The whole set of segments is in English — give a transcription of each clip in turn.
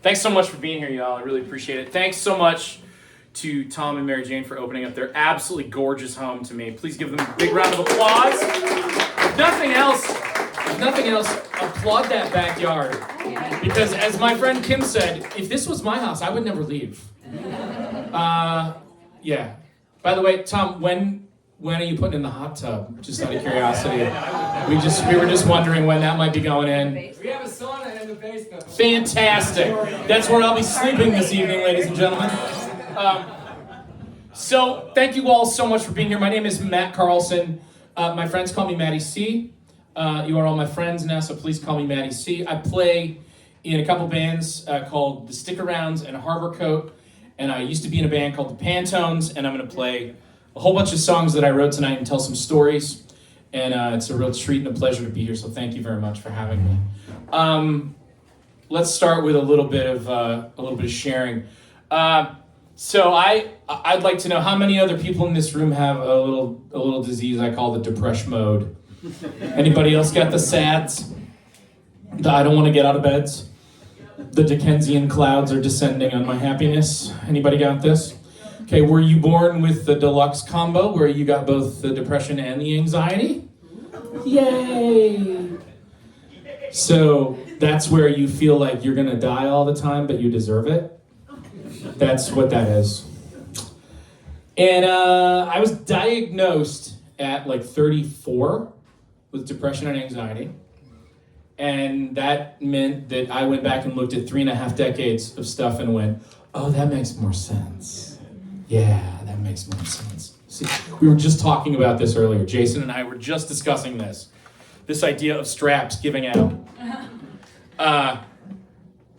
Thanks so much for being here, y'all. I really appreciate it. Thanks so much to Tom and Mary Jane for opening up their absolutely gorgeous home to me. Please give them a big round of applause. If nothing else, applaud that backyard. Because as my friend Kim said, if this was my house, I would never leave. Yeah. By the way, Tom, when are you putting in the hot tub? Just out of curiosity. We were just wondering when that might be going in. We have a sauna in the basement. Fantastic. That's where I'll be sleeping this evening, ladies and gentlemen. So thank you all so much for being here. My name is Matt Carlson. My friends call me Matty C. You are all my friends now, so please call me Matty C. I play in a couple bands called the Stick Arounds and Harborcoat, and I used to be in a band called the Pantones, and I'm going to play a whole bunch of songs that I wrote tonight and tell some stories. And it's a real treat and a pleasure to be here, so thank you very much for having me. Let's start with a little bit of sharing. So I'd like to know how many other people in this room have a little disease I call the depression mode. Anybody else got the SADS? The I don't want to get out of beds? The Dickensian clouds are descending on my happiness. Anybody got this? Okay, were you born with the deluxe combo where you got both the depression and the anxiety? Yay! So that's where you feel like you're gonna die all the time, but you deserve it? That's what that is. And I was diagnosed at like 34 with depression and anxiety. And that meant that I went back and looked at 3.5 decades of stuff and went, oh, that makes more sense. Yeah, that makes more sense. See, we were just talking about this earlier. Jason and I were just discussing this idea of straps giving out.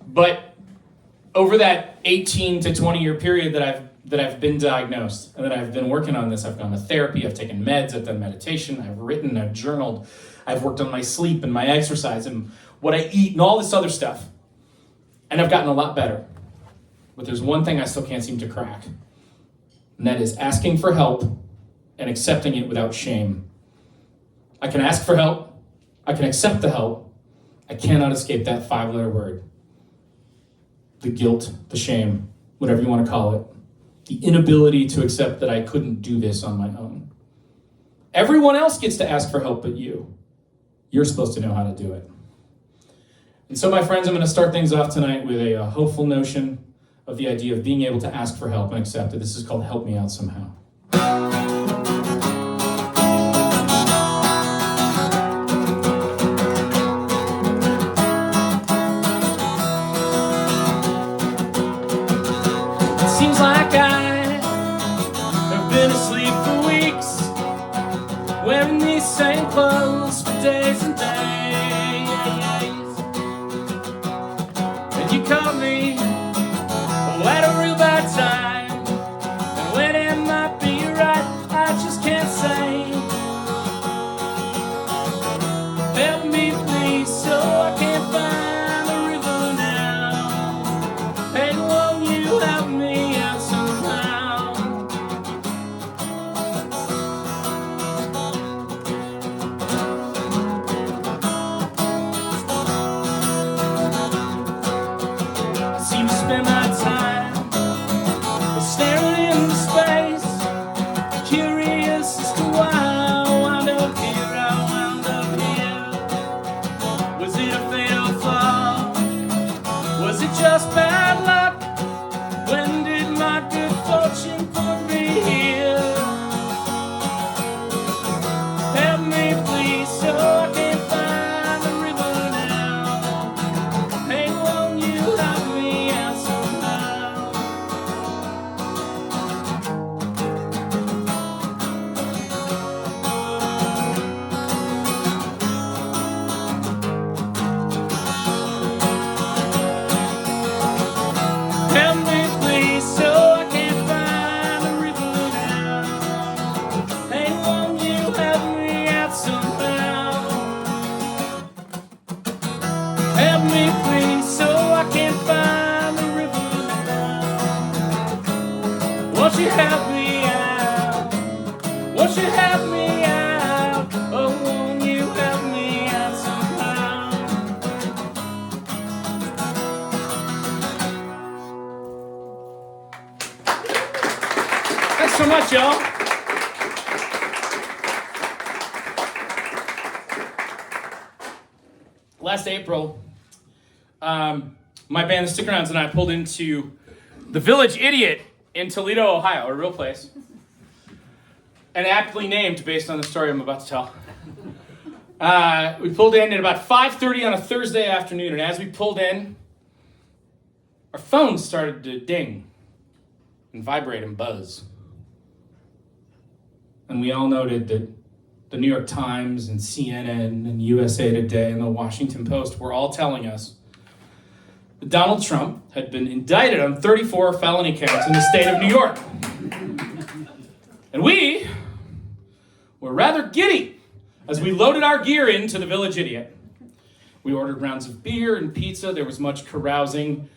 But over that 18 to 20 year period that I've been diagnosed and that I've been working on this, I've gone to therapy, I've taken meds, I've done meditation, I've written, I've journaled, I've worked on my sleep and my exercise and what I eat and all this other stuff. And I've gotten a lot better. But there's one thing I still can't seem to crack. And that is asking for help and accepting it without shame. I can ask for help. I can accept the help. I cannot escape that 5-letter word. The guilt, the shame, whatever you want to call it. The inability to accept that I couldn't do this on my own. Everyone else gets to ask for help but you. You're supposed to know how to do it. And so, my friends, I'm going to start things off tonight with a hopeful notion of the idea of being able to ask for help and accept it. This is called Help Me Out Somehow. It seems like I have been asleep for weeks, wearing these same clothes for days and days. And you caught me at a real bad time, and when it might be right, I just can't say. Help me please, so I can't find the river now. Hey, won't you help me out somehow? I seem to spend my time staring into space, curious as to why I wound up here, Was it a fatal flaw? Was it just bad luck? When did my good fortune put me here? Help me please, so I can find the river now. Hey, won't you help me out somehow? Thanks so much, y'all. Last April, my band, the Stick Arounds, and I pulled into the Village Idiot in Toledo, Ohio, a real place. And aptly named based on the story I'm about to tell. We pulled in at about 5:30 on a Thursday afternoon, and as we pulled in, our phones started to ding and vibrate and buzz. And we all noted that the New York Times and CNN and USA Today and the Washington Post were all telling us that Donald Trump had been indicted on 34 felony counts in the state of New York. And we were rather giddy as we loaded our gear into the Village Idiot. We ordered rounds of beer and pizza. There was much carousing.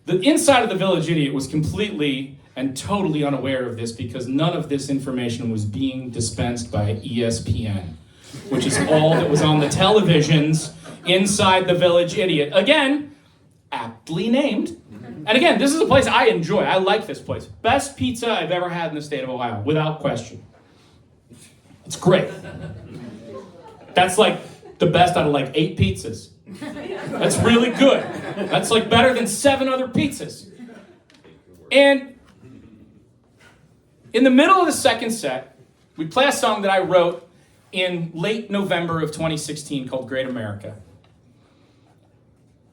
The inside of the Village Idiot was completely and totally unaware of this because none of this information was being dispensed by ESPN, which is all that was on the televisions inside the Village Idiot. Again, aptly named. And again, this is a place I enjoy. I like this place. Best pizza I've ever had in the state of Ohio, without question. It's great. That's like the best out of like 8 pizzas. That's really good. That's like better than 7 other pizzas. And in the middle of the second set, we play a song that I wrote in late November of 2016 called Great America.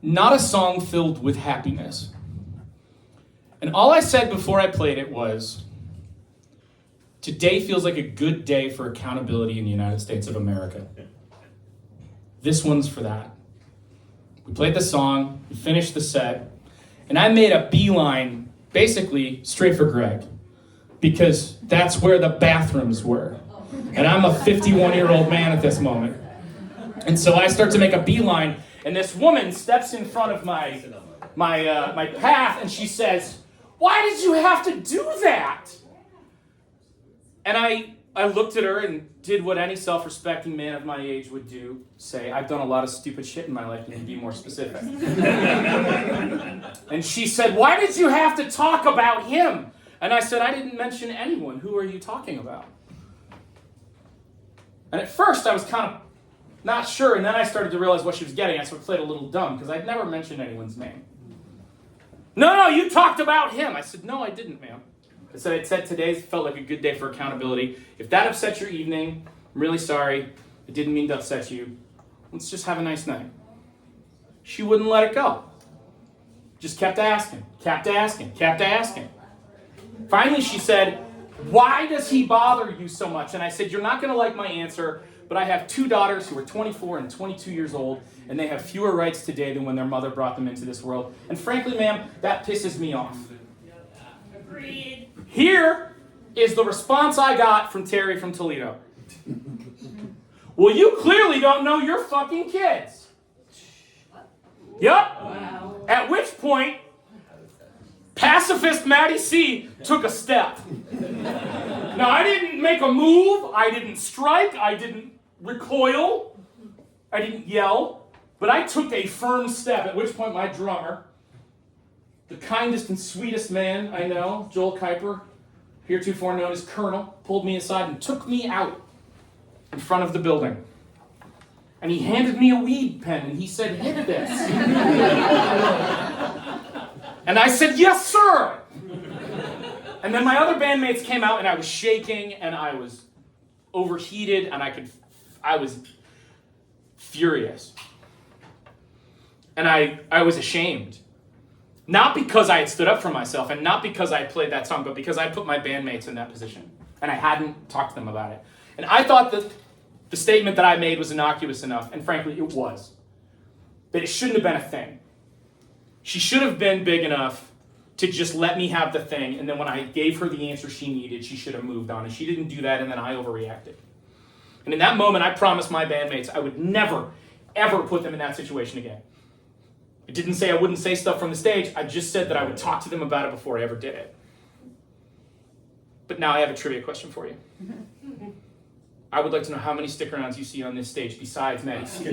Not a song filled with happiness. And all I said before I played it was, today feels like a good day for accountability in the United States of America. This one's for that. We played the song, we finished the set, and I made a beeline basically straight for Greg, because that's where the bathrooms were. And I'm a 51-year-old man at this moment. And so I start to make a beeline, and this woman steps in front of my path, and she says, "Why did you have to do that?" And I looked at her and did what any self-respecting man of my age would do, say, "I've done a lot of stupid shit in my life, and be more specific." And she said, "Why did you have to talk about him?" And I said, "I didn't mention anyone. Who are you talking about?" And at first I was kind of not sure, and then I started to realize what she was getting at, so I played a little dumb, because I'd never mentioned anyone's name. No, you talked about him." I said, "No, I didn't, ma'am. I said today felt like a good day for accountability. If that upset your evening, I'm really sorry. I didn't mean to upset you. Let's just have a nice night." She wouldn't let it go. Just kept asking. Finally, she said, "Why does he bother you so much?" And I said, "You're not going to like my answer, but I have 2 daughters who are 24 and 22 years old, and they have fewer rights today than when their mother brought them into this world. And frankly, ma'am, that pisses me off." Agreed. Here is the response I got from Terry from Toledo. "Well, you clearly don't know your fucking kids." Yup. Wow. At which point, pacifist Matty C took a step. Now, I didn't make a move, I didn't strike, I didn't recoil, I didn't yell, but I took a firm step, at which point my drummer, the kindest and sweetest man I know, Joel Kuiper, heretofore known as Colonel, pulled me aside and took me out in front of the building. And he handed me a weed pen and he said, "Hit this." And I said, "Yes, sir." And then my other bandmates came out and I was shaking and I was overheated and I was furious. And I was ashamed. Not because I had stood up for myself and not because I had played that song, but because I put my bandmates in that position and I hadn't talked to them about it. And I thought that the statement that I made was innocuous enough, and frankly, it was. That it shouldn't have been a thing. She should have been big enough to just let me have the thing, and then when I gave her the answer she needed, she should have moved on. And she didn't do that, and then I overreacted. And in that moment, I promised my bandmates I would never, ever put them in that situation again. I didn't say I wouldn't say stuff from the stage. I just said that I would talk to them about it before I ever did it. But now I have a trivia question for you. I would like to know how many stick arounds you see on this stage besides Matty C.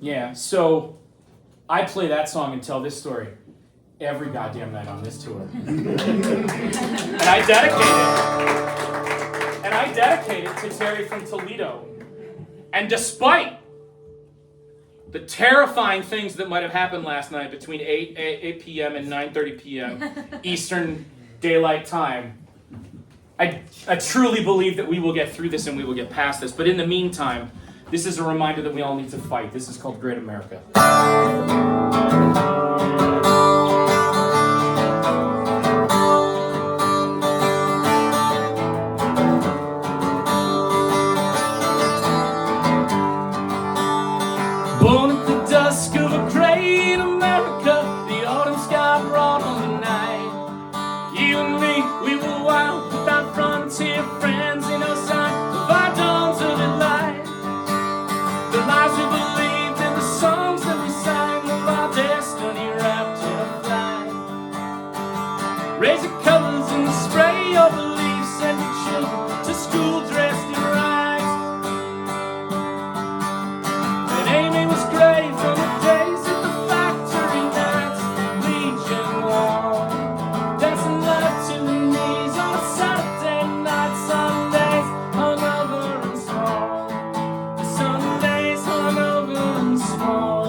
Yeah, so I play that song and tell this story. every goddamn night on this tour. And I dedicate it to Terry from Toledo. And despite the terrifying things that might have happened last night between 8 p.m. and 9:30 p.m. Eastern Daylight Time, I truly believe that we will get through this and we will get past this. But in the meantime, this is a reminder that we all need to fight. This is called Great America. Born at the dusk of a great America, the autumn sky brought on the night. You and me, we were wild without frontier friends in our sight of our dawns of delight. The lies we believed and the songs that we sang of our destiny wrapped in a flag. Raise the colors in the spray of beliefs, sending children to school dressed in rags. And Amy was great from the days at the factory nights, Legion Hall, dancing left to the knees on a Saturday night. Sundays hung over and small, the Sundays hung over and small.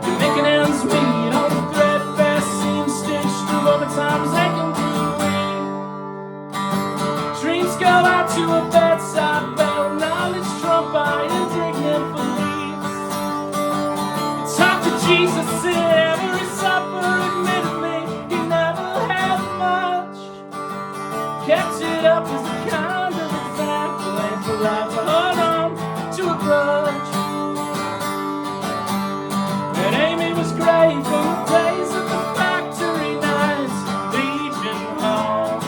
You're making ends meet on the threadbare seam stitched through overtime's aching blue. Dreams go out to a bedside bell, knowledge trumped by indignant beliefs. You talk to Jesus in every supper, admittedly he never had much. Kept it up as a kind of example, and for life to hold on to a grudge. And Amy was great from the days of the factory nights, Legion Hall,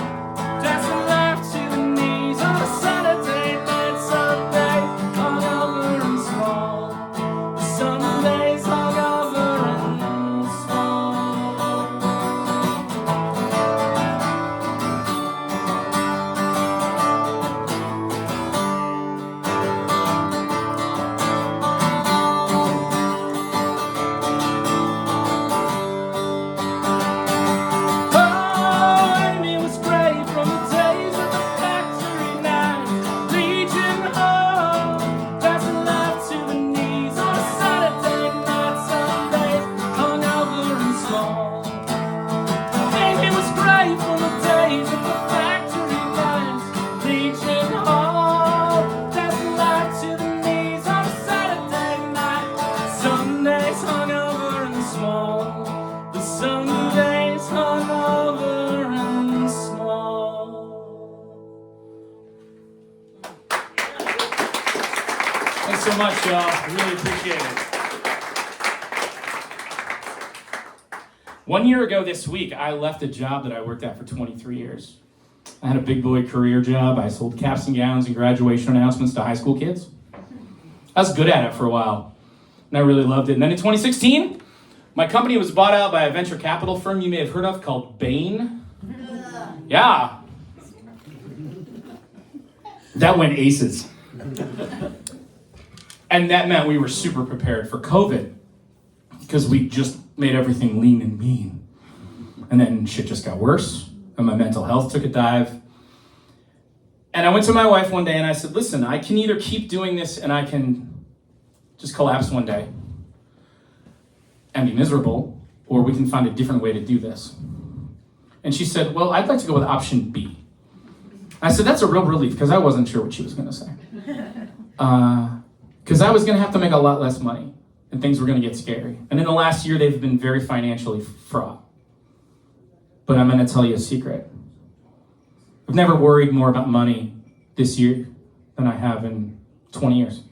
dancing left to the knees on a Saturday night. Sundays hung over and small, the Sundays hung over and small. Oh, Amy was great from the days of the factory night, Legion Hall, dancing left to the knees on a Saturday night. Sundays hung over and small. Amy was great from the days of the factory night, Legion Hall, dancing left to the knees on a Saturday night. Sundays hung over and small, the Sundays hung over and small. Thanks so much, y'all. Really appreciate it. 1 year ago this week, I left a job that I worked at for 23 years. I had a big boy career job. I sold caps and gowns and graduation announcements to high school kids. I was good at it for a while, and I really loved it. And then in 2016, my company was bought out by a venture capital firm you may have heard of called Bain. Yeah. That went aces. And that meant we were super prepared for COVID because we just made everything lean and mean. And then shit just got worse, and my mental health took a dive. And I went to my wife one day and I said, listen, I can either keep doing this and I can just collapse one day and be miserable, or we can find a different way to do this. And she said, well, I'd like to go with option B. I said, that's a real relief, because I wasn't sure what she was going to say. Because I was going to have to make a lot less money, and things were going to get scary. And in the last year, they've been very financially fraught. But I'm going to tell you a secret. I've never worried more about money this year than I have in 20 years.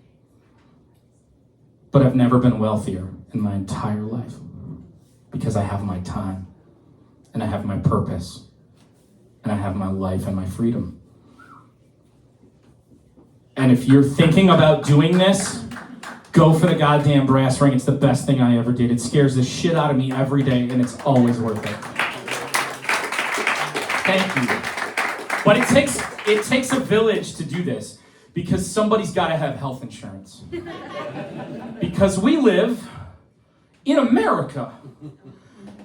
But I've never been wealthier in my entire life, because I have my time, and I have my purpose, and I have my life and my freedom. And if you're thinking about doing this, go for the goddamn brass ring. It's the best thing I ever did. It scares the shit out of me every day, and it's always worth it. Thank you. But it takes a village to do this, because somebody's got to have health insurance. Because we live in America.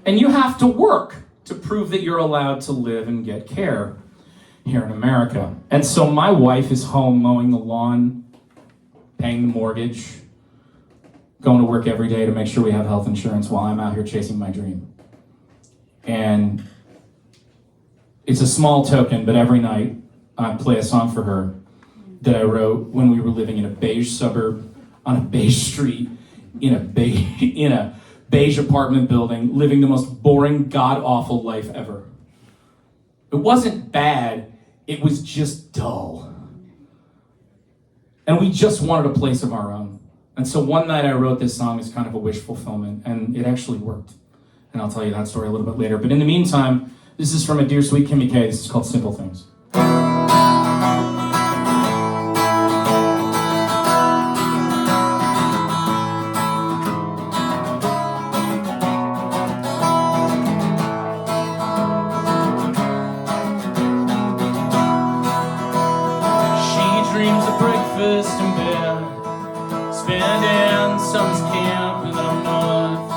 And you have to work to prove that you're allowed to live and get care here in America. And so my wife is home mowing the lawn, paying the mortgage, going to work every day to make sure we have health insurance while I'm out here chasing my dream. And it's a small token, but every night I play a song for her that I wrote when we were living in a beige suburb, on a beige street, in a beige apartment building, living the most boring, god-awful life ever. It wasn't bad, it was just dull. And we just wanted a place of our own. And so one night I wrote this song as kind of a wish fulfillment, and it actually worked. And I'll tell you that story a little bit later. But in the meantime, this is from a dear sweet Kimmy K. This is called Simple Things. Dreams of breakfast in bed, spending summer's camp in the north.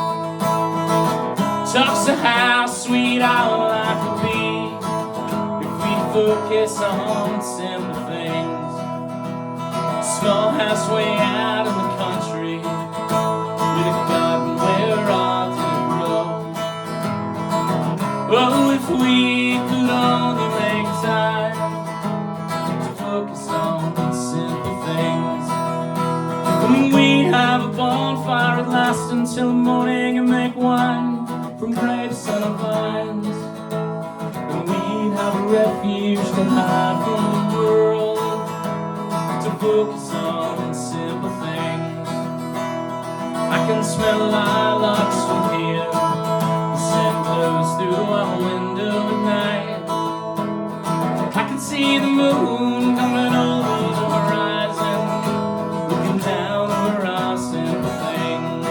Talks of how sweet our life would be if we focus on simple things. Small house way out in the country, with a garden where all did grow. Oh, if we could only make time to focus on simple things. And we'd have a bonfire at last until the morning and make wine from grapes and vines. And we'd have a refuge to hide from the world, to focus on simple things. I can smell lilacs from here, the scent blows through our window at night. I can see the moon coming over the horizon, looking down over our simple things.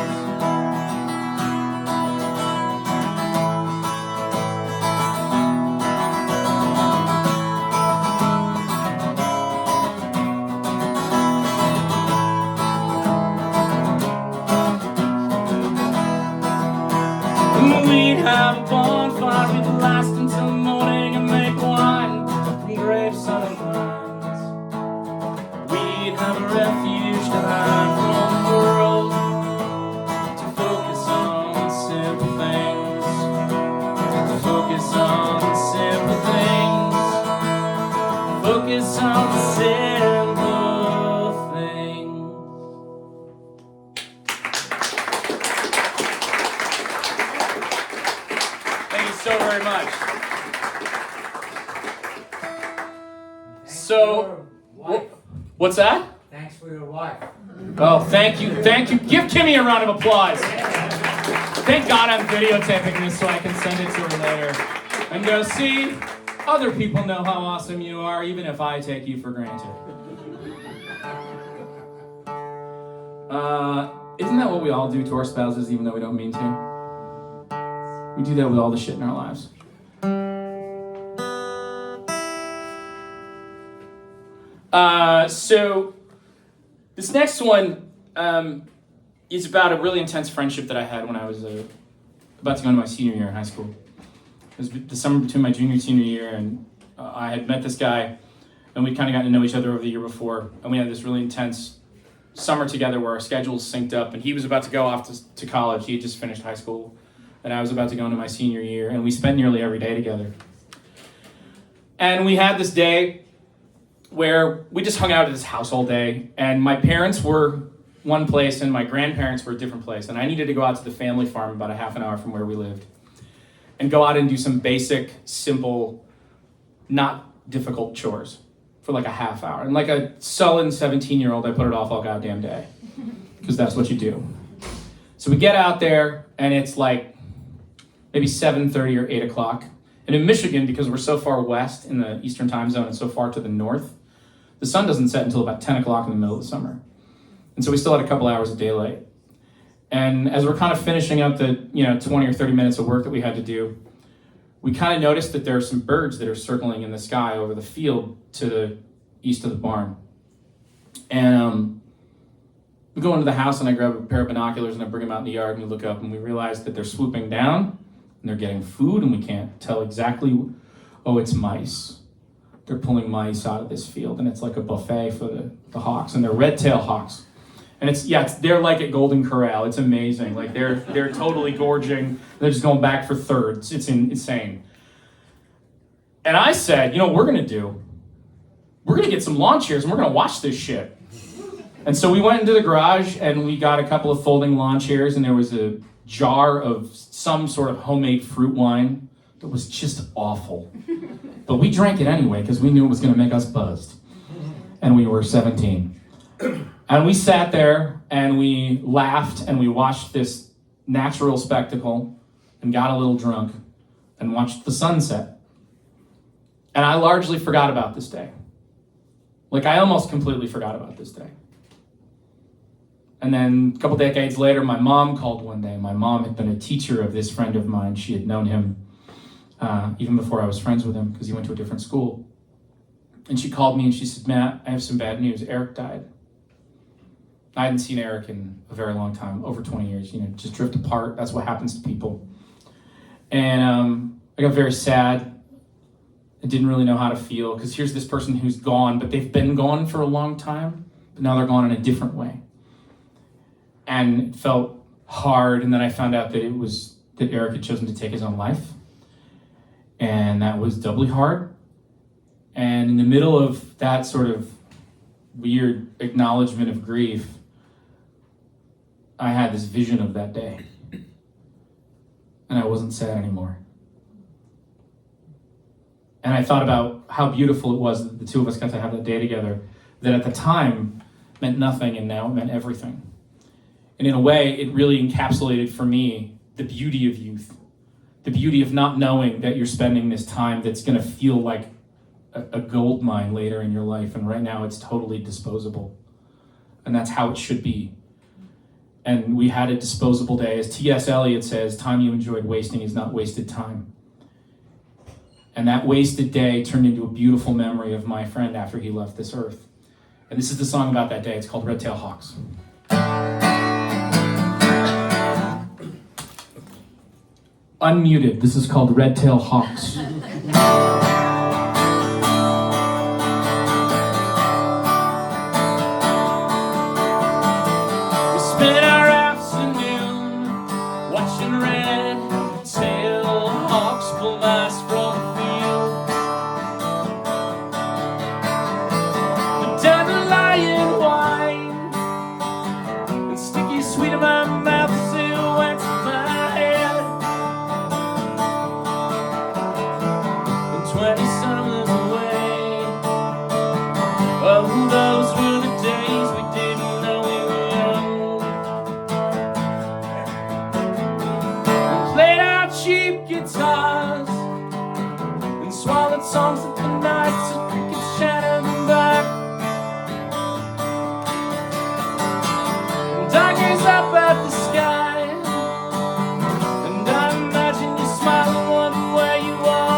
And we'd have a bonfire, we'd last until the morning and make wine from grapes and vines. We'd have a refuge to hide from the world, to focus on simple things, to focus on simple things, focus on simple things. Thank you so very much. So, what's that? Thanks for your wife. Oh, thank you. Give Kimmy a round of applause. Thank God I'm videotaping this so I can send it to her later. And go, see, other people know how awesome you are, even if I take you for granted. Isn't that what we all do to our spouses, even though we don't mean to? We do that with all the shit in our lives. So this next one is about a really intense friendship that I had when I was about to go into my senior year in high school. It was the summer between my junior and senior year, and I had met this guy, and we'd kind of gotten to know each other over the year before, and we had this really intense summer together where our schedules synced up, and he was about to go off to college. He had just finished high school, and I was about to go into my senior year, and we spent nearly every day together. And we had this day where we just hung out at his house all day, and my parents were one place and my grandparents were a different place, and I needed to go out to the family farm about a half an hour from where we lived and go out and do some basic, simple, not difficult chores for like a half hour. And like a sullen 17-year-old, I put it off all goddamn day because that's what you do. So we get out there and it's like maybe 7:30 or 8 o'clock. And in Michigan, because we're so far west in the Eastern time zone and so far to the north, the sun doesn't set until about 10 o'clock in the middle of the summer. And so we still had a couple hours of daylight. And as we're kind of finishing up the 20 or 30 minutes of work that we had to do, we kind of noticed that there are some birds that are circling in the sky over the field to the east of the barn. And We go into the house and I grab a pair of binoculars and I bring them out in the yard and we look up and we realize that they're swooping down and they're getting food and we can't tell exactly, oh, it's mice. They're pulling mice out of this field and it's like a buffet for the hawks, and they're Redtail Hawks. And they're like at Golden Corral. It's amazing. Like they're totally gorging. They're just going back for thirds. It's insane. And I said, you know what we're gonna do? We're gonna get some lawn chairs and we're gonna watch this shit. And so we went into the garage and we got a couple of folding lawn chairs and there was a jar of some sort of homemade fruit wine that was just awful. But we drank it anyway because we knew it was gonna make us buzzed. And we were 17. And we sat there and we laughed and we watched this natural spectacle and got a little drunk and watched the sunset. And I largely forgot about this day. Like I almost completely forgot about this day. And then a couple decades later, my mom called one day. My mom had been a teacher of this friend of mine. She had known him even before I was friends with him because he went to a different school. And she called me and she said, Matt, I have some bad news. Eric died. I hadn't seen Eric in a very long time, over 20 years, just drift apart. That's what happens to people. And I got very sad. I didn't really know how to feel because here's this person who's gone, but they've been gone for a long time, but now they're gone in a different way. And it felt hard, and then I found out that Eric had chosen to take his own life. And that was doubly hard. And in the middle of that sort of weird acknowledgement of grief, I had this vision of that day. And I wasn't sad anymore. And I thought about how beautiful it was that the two of us got to have that day together, that at the time meant nothing and now it meant everything. And in a way, it really encapsulated for me the beauty of youth, the beauty of not knowing that you're spending this time that's going to feel like a gold mine later in your life, and right now it's totally disposable. And that's how it should be. And we had a disposable day. As T.S. Eliot says, time you enjoyed wasting is not wasted time. And that wasted day turned into a beautiful memory of my friend after he left this earth. And this is the song about that day. It's called Redtail Hawks. Unmuted. This is called Redtail Hawks. We spent our afternoon watching Redtail Hawks pull mice from the field. The dandelion wine and sticky sweet in my mouth as it went to my head. 20 summers away. Oh, those were the days we didn't know we were young. We played our cheap guitars and swallowed songs at the nights of crickets shattered them back. And I gaze up at the sky and I imagine you smiling, wondering where you are.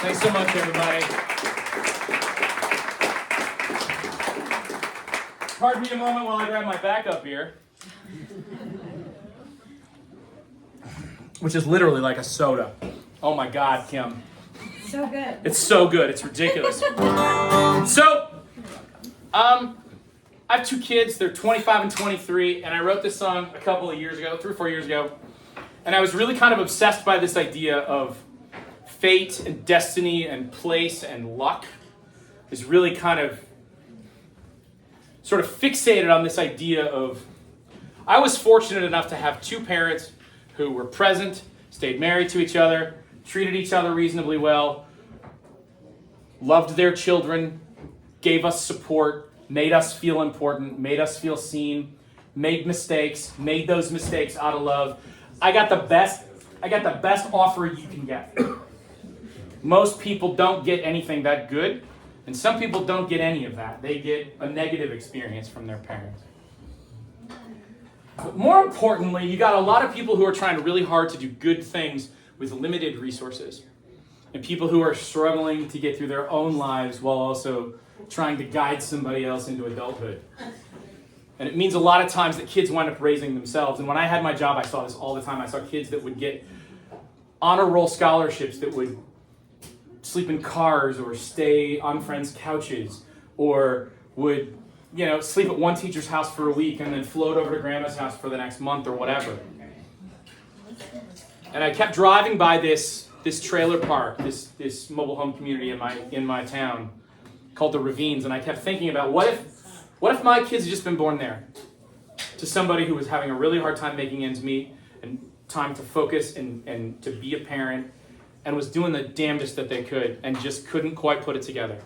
Thanks so much, everybody. Pardon me a moment while I grab my backup here. Which is literally like a soda. Oh my God, Kim. So good. It's so good, it's ridiculous. So, I have two kids. They're 25 and 23, and I wrote this song a couple of years ago, 3 or 4 years ago, and I was really kind of obsessed by this idea of fate and destiny and place and luck. Is really kind of sort of fixated on this idea of, I was fortunate enough to have two parents who were present, stayed married to each other, treated each other reasonably well, loved their children, gave us support, made us feel important, made us feel seen, made mistakes, made those mistakes out of love. I got the best offer you can get. Most people don't get anything that good, and some people don't get any of that. They get a negative experience from their parents. But more importantly, you got a lot of people who are trying really hard to do good things with limited resources, and people who are struggling to get through their own lives while also trying to guide somebody else into adulthood. And it means a lot of times that kids wind up raising themselves. And when I had my job, I saw this all the time. I saw kids that would get honor roll scholarships that would sleep in cars or stay on friends' couches or would, sleep at one teacher's house for a week and then float over to grandma's house for the next month or whatever. And I kept driving by this trailer park, this mobile home community in my town called the Ravines, and I kept thinking about what if my kids had just been born there to somebody who was having a really hard time making ends meet and time to focus and to be a parent and was doing the damnedest that they could and just couldn't quite put it together.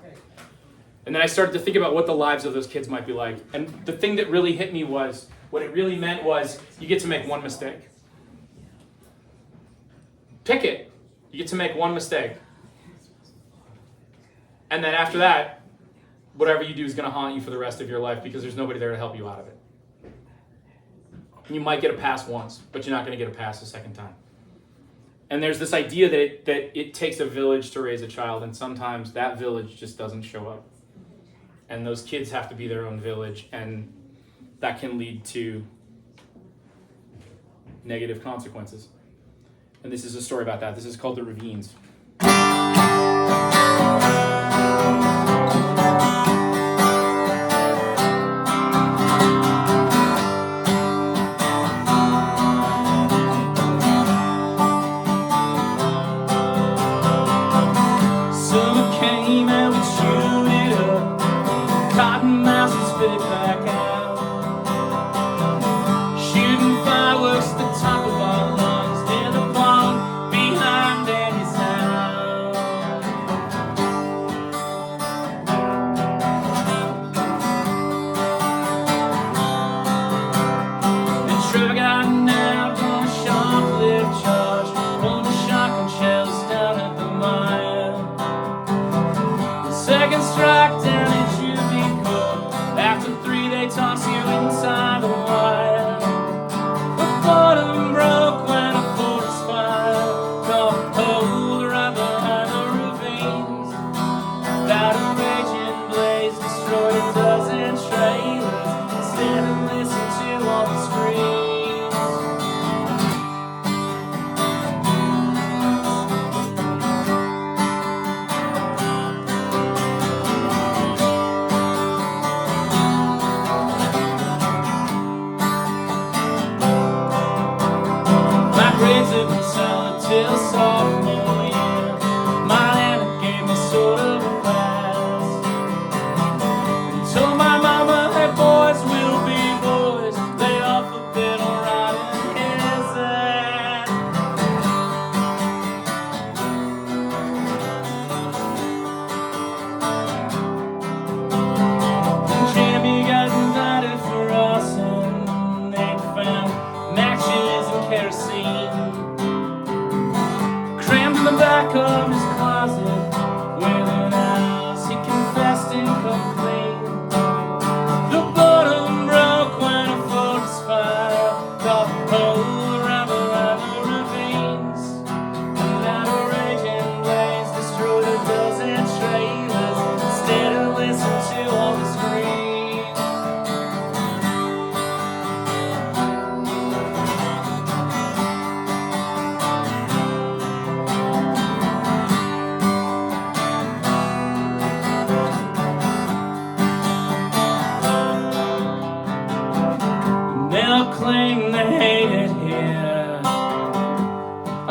And then I started to think about what the lives of those kids might be like. And the thing that really hit me was, what it really meant was, you get to make one mistake. Pick it. You get to make one mistake. And then after that, whatever you do is going to haunt you for the rest of your life because there's nobody there to help you out of it. You might get a pass once, but you're not going to get a pass a second time. And there's this idea that it takes a village to raise a child, and sometimes that village just doesn't show up. And those kids have to be their own village, and that can lead to negative consequences. And this is a story about that. This is called The Ravines.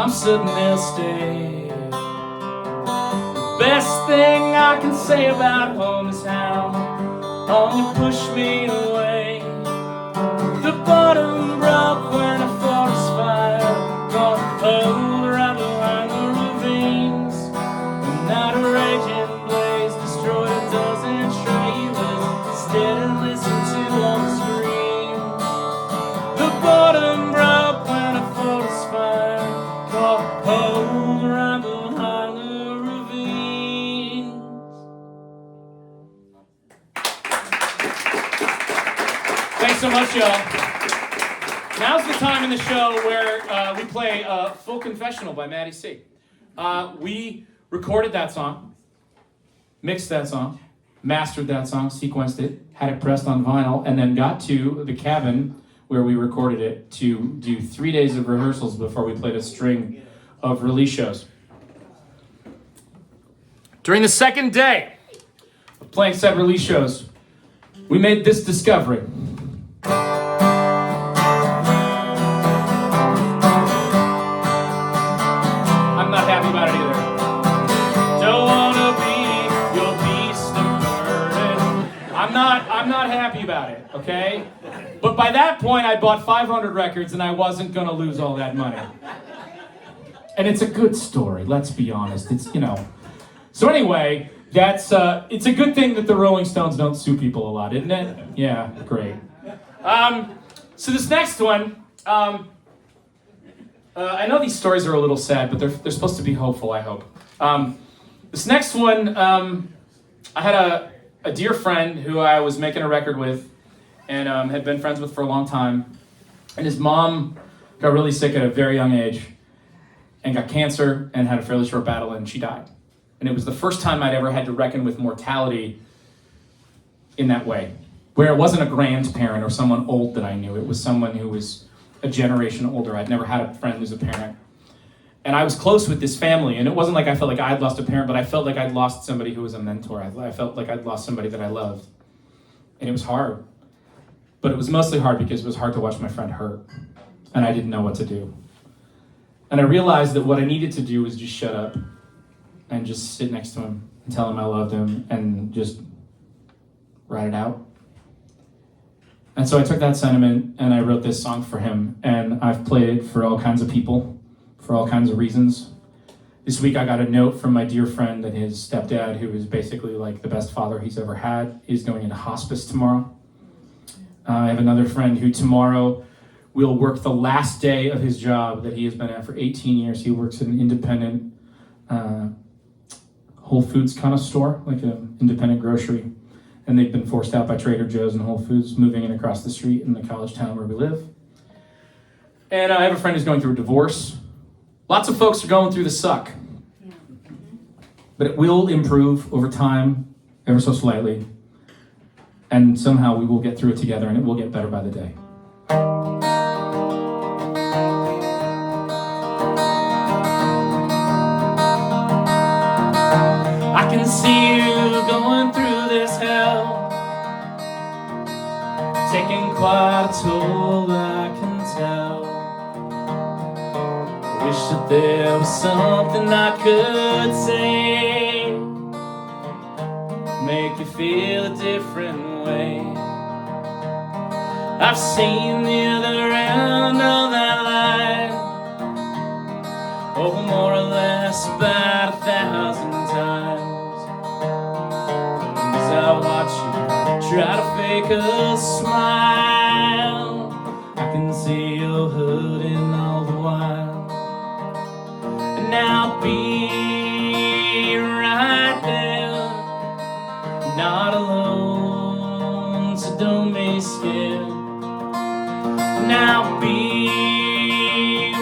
I'm sitting there stay. The best thing I can say about home is how you push me away. The bottom broke when a forest fire caught hold right behind the ravines. And that raging blaze destroyed a dozen trailers. Instead of listen to them scream. The bottom broke when a forest fire caught hold right behind the ravines. Thanks so much, y'all. Now's the time in the show where we play Full Confessional by Matty C. We recorded that song, mixed that song, mastered that song, sequenced it, had it pressed on vinyl, and then got to the cabin where we recorded it to do 3 days of rehearsals before we played a string of release shows. During the second day of playing said release shows, we made this discovery. I'm not happy about it either. Don't wanna be your beast of burden. I'm not happy about it, okay? But by that point, I bought 500 records and I wasn't gonna lose all that money. And it's a good story, let's be honest. It's, So anyway, that's it's a good thing that the Rolling Stones don't sue people a lot, isn't it? Yeah, great. So this next one, I know these stories are a little sad, but they're supposed to be hopeful, I hope. This next one, I had a dear friend who I was making a record with and had been friends with for a long time. And his mom got really sick at a very young age and got cancer and had a fairly short battle, and she died. And it was the first time I'd ever had to reckon with mortality in that way, where it wasn't a grandparent or someone old that I knew. It was someone who was a generation older. I'd never had a friend who's a parent. And I was close with this family, and it wasn't like I felt like I'd lost a parent, but I felt like I'd lost somebody who was a mentor. I felt like I'd lost somebody that I loved. And it was hard. But it was mostly hard because it was hard to watch my friend hurt, and I didn't know what to do. And I realized that what I needed to do was just shut up and just sit next to him and tell him I loved him and just write it out. And so I took that sentiment and I wrote this song for him, and I've played it for all kinds of people, for all kinds of reasons. This week I got a note from my dear friend that his stepdad, who is basically like the best father he's ever had, is going into hospice tomorrow. I have another friend who tomorrow will work the last day of his job that he has been at for 18 years. He works at an independent Whole Foods kind of store, like an independent grocery. And they've been forced out by Trader Joe's and Whole Foods, moving in across the street in the college town where we live. And I have a friend who's going through a divorce. Lots of folks are going through the suck. But it will improve over time, ever so slightly. And somehow we will get through it together, and it will get better by the day. I can see you going through this hell, taking quite a toll, I can tell. Wish that there was something I could say, make you feel a different way. I've seen the other end of that line, oh, more or less about 1,000 times. As I watch you try to fake a smile, I can see you hurting all the while. And I'll be right there, not alone, so don't be scared. And I'll be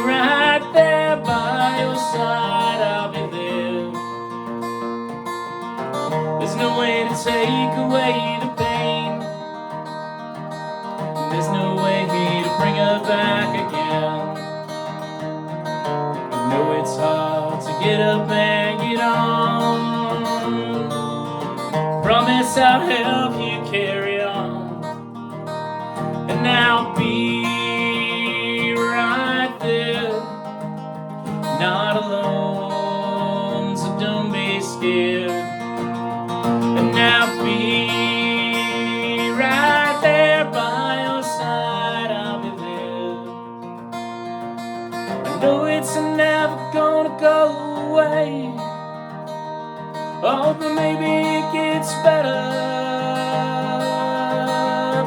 right there by your side, I'll be there. There's no way to take away the pain, there's no way to bring her back again. I know it's hard to get up and get on. Promise I'll help you carry on. And I'll be right there, No, it's never gonna go away. Oh, but maybe it gets better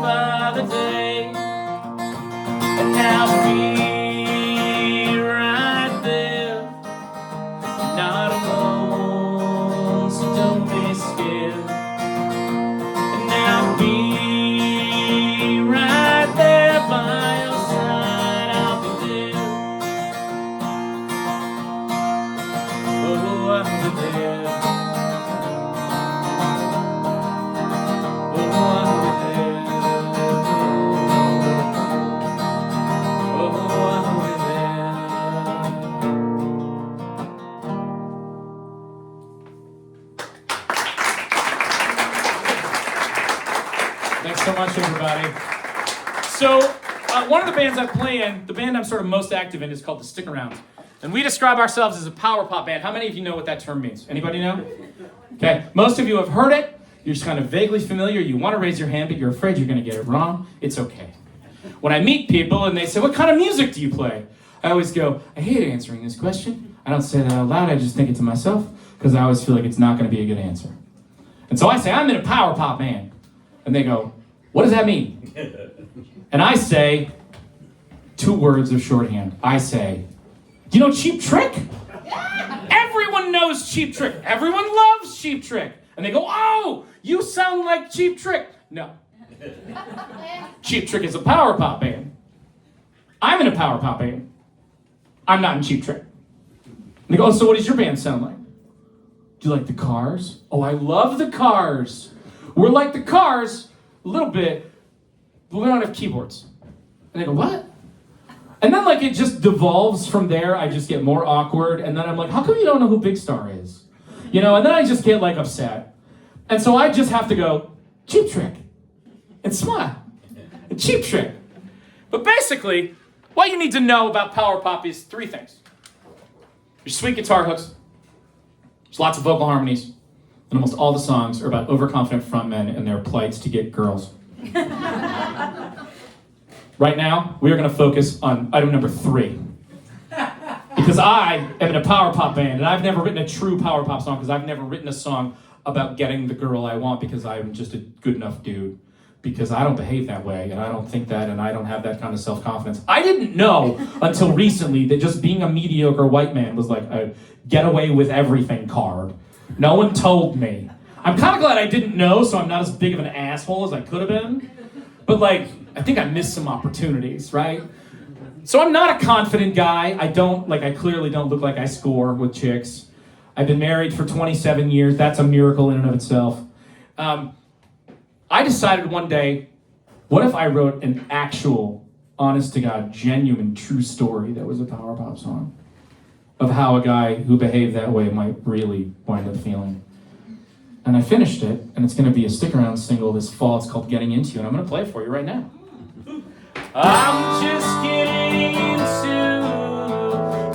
by the day. And I'll be right there, not alone, so don't be scared. And I'll be right there by your side, I'll be there. Oh, I'll be there. Oh, I'll be there. Oh, I'll be there. Thanks so much, everybody. So, one of the bands I play in, the band I'm sort of most active in, is called the Stick Arounds. And we describe ourselves as a power pop band. How many of you know what that term means? Anybody know? Okay, most of you have heard it. You're just kind of vaguely familiar. You want to raise your hand, but you're afraid you're going to get it wrong. It's okay. When I meet people and they say, what kind of music do you play? I always go, I hate answering this question. I don't say that out loud. I just think it to myself because I always feel like it's not going to be a good answer. And so I say, I'm in a power pop band. And they go, what does that mean? And I say, 2 words of shorthand. I say, do you know Cheap Trick? Everyone knows Cheap Trick. Everyone loves Cheap Trick. And they go, oh, you sound like Cheap Trick. No. Cheap Trick is a power pop band. I'm in a power pop band. I'm not in Cheap Trick. And they go, oh, so what does your band sound like? Do you like the Cars? Oh, I love the Cars. We're like the Cars a little bit, but we don't have keyboards. And they go, what? And then like it just devolves from there. I just get more awkward. And then I'm like, how come you don't know who Big Star is? You know, and then I just get like upset. And so I just have to go, Cheap Trick. And smile. And Cheap Trick. But basically, what you need to know about power pop is 3 things. There's sweet guitar hooks. There's lots of vocal harmonies. And almost all the songs are about overconfident frontmen and their plights to get girls. Right now, we are going to focus on item number 3. Because I am in a power pop band, and I've never written a true power pop song because I've never written a song about getting the girl I want because I'm just a good enough dude. Because I don't behave that way, and I don't think that, and I don't have that kind of self-confidence. I didn't know until recently that just being a mediocre white man was like a get away with everything card. No one told me. I'm kind of glad I didn't know, so I'm not as big of an asshole as I could have been. But like, I think I missed some opportunities, right? So I'm not a confident guy. I clearly don't look like I score with chicks. I've been married for 27 years. That's a miracle in and of itself. I decided one day, what if I wrote an actual, honest to God, genuine, true story that was a power pop song of how a guy who behaved that way might really wind up feeling. And I finished it, and it's going to be a Stick Around single this fall. It's called Getting Into You, and I'm going to play it for you right now. I'm just getting into,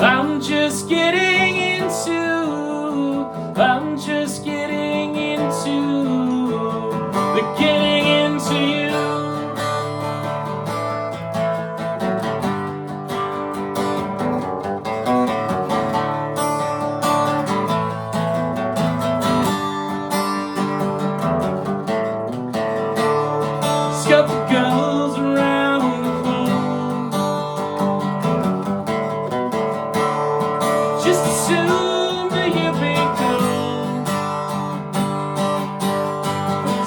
I'm just getting into, I'm just getting into the getting into you. Scout the girls around the corner. Just assume that you be cool.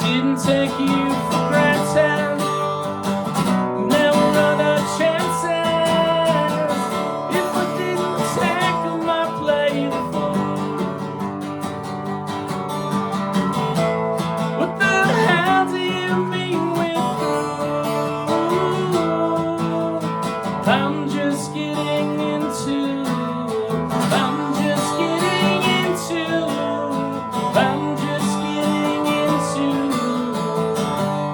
Didn't take you for granted. There were other chances. If I didn't tackle my play before, what the hell do you mean with through? I'm just getting into. I'm just getting into. I'm just getting into.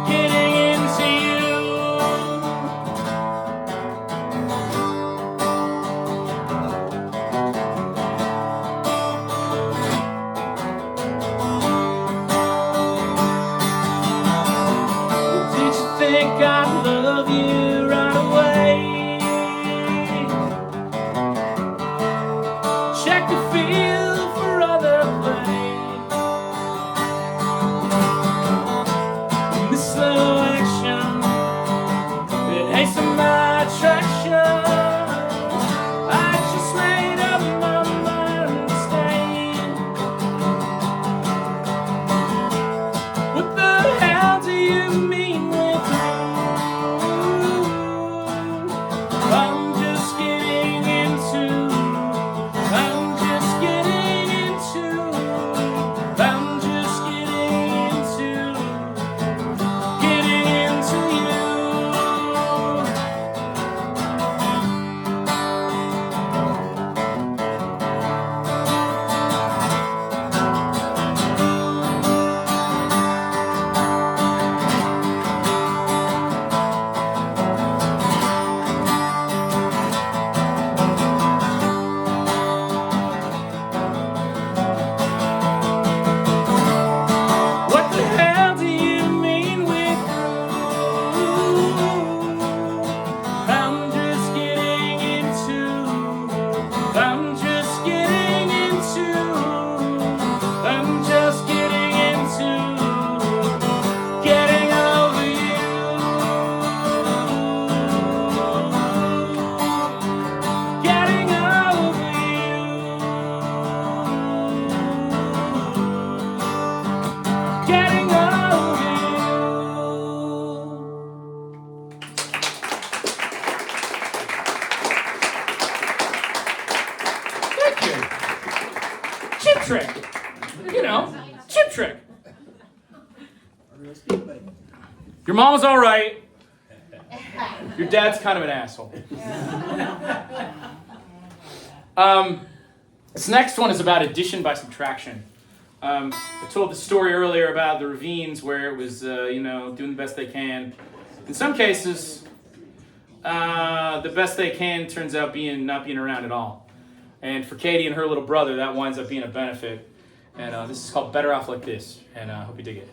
Getting into you. Did you think I'd love you right away? trick. You know, chip trick. Your mom's all right. Your dad's kind of an asshole. This next one is about addition by subtraction. I told the story earlier about the Ravines where it was, doing the best they can. In some cases, the best they can turns out not being around at all. And for Katie and her little brother, that winds up being a benefit. And this is called Better Off Like This, and I hope you dig it.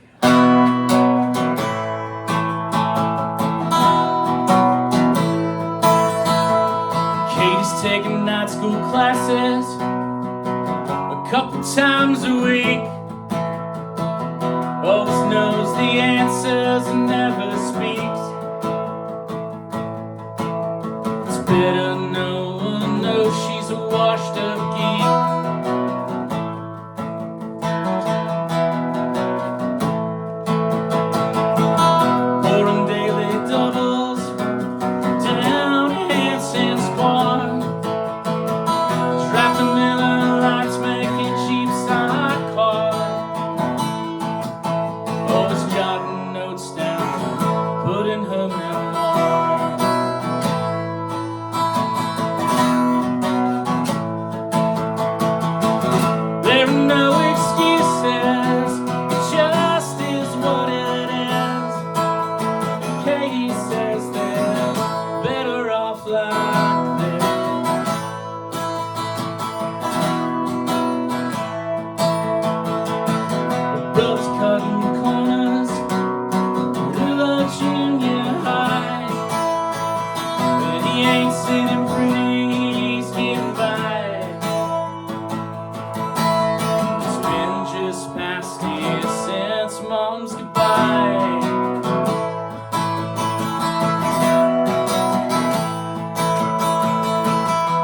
Katie's taking night school classes a couple times a week. Always knows the answers and never speaks. It's better no one knows she's a washed up geek. Pouring daily doubles down handstand squat. Drafting Miller Lights, making cheap side cards. Always jotting notes down, putting her memoir. There are no excuses, it just is what it is. Katie says they're better off like this. Her brother's cutting corners with a junior high, but he ain't sitting pretty, he's getting by. It's been just past years since mom's goodbye.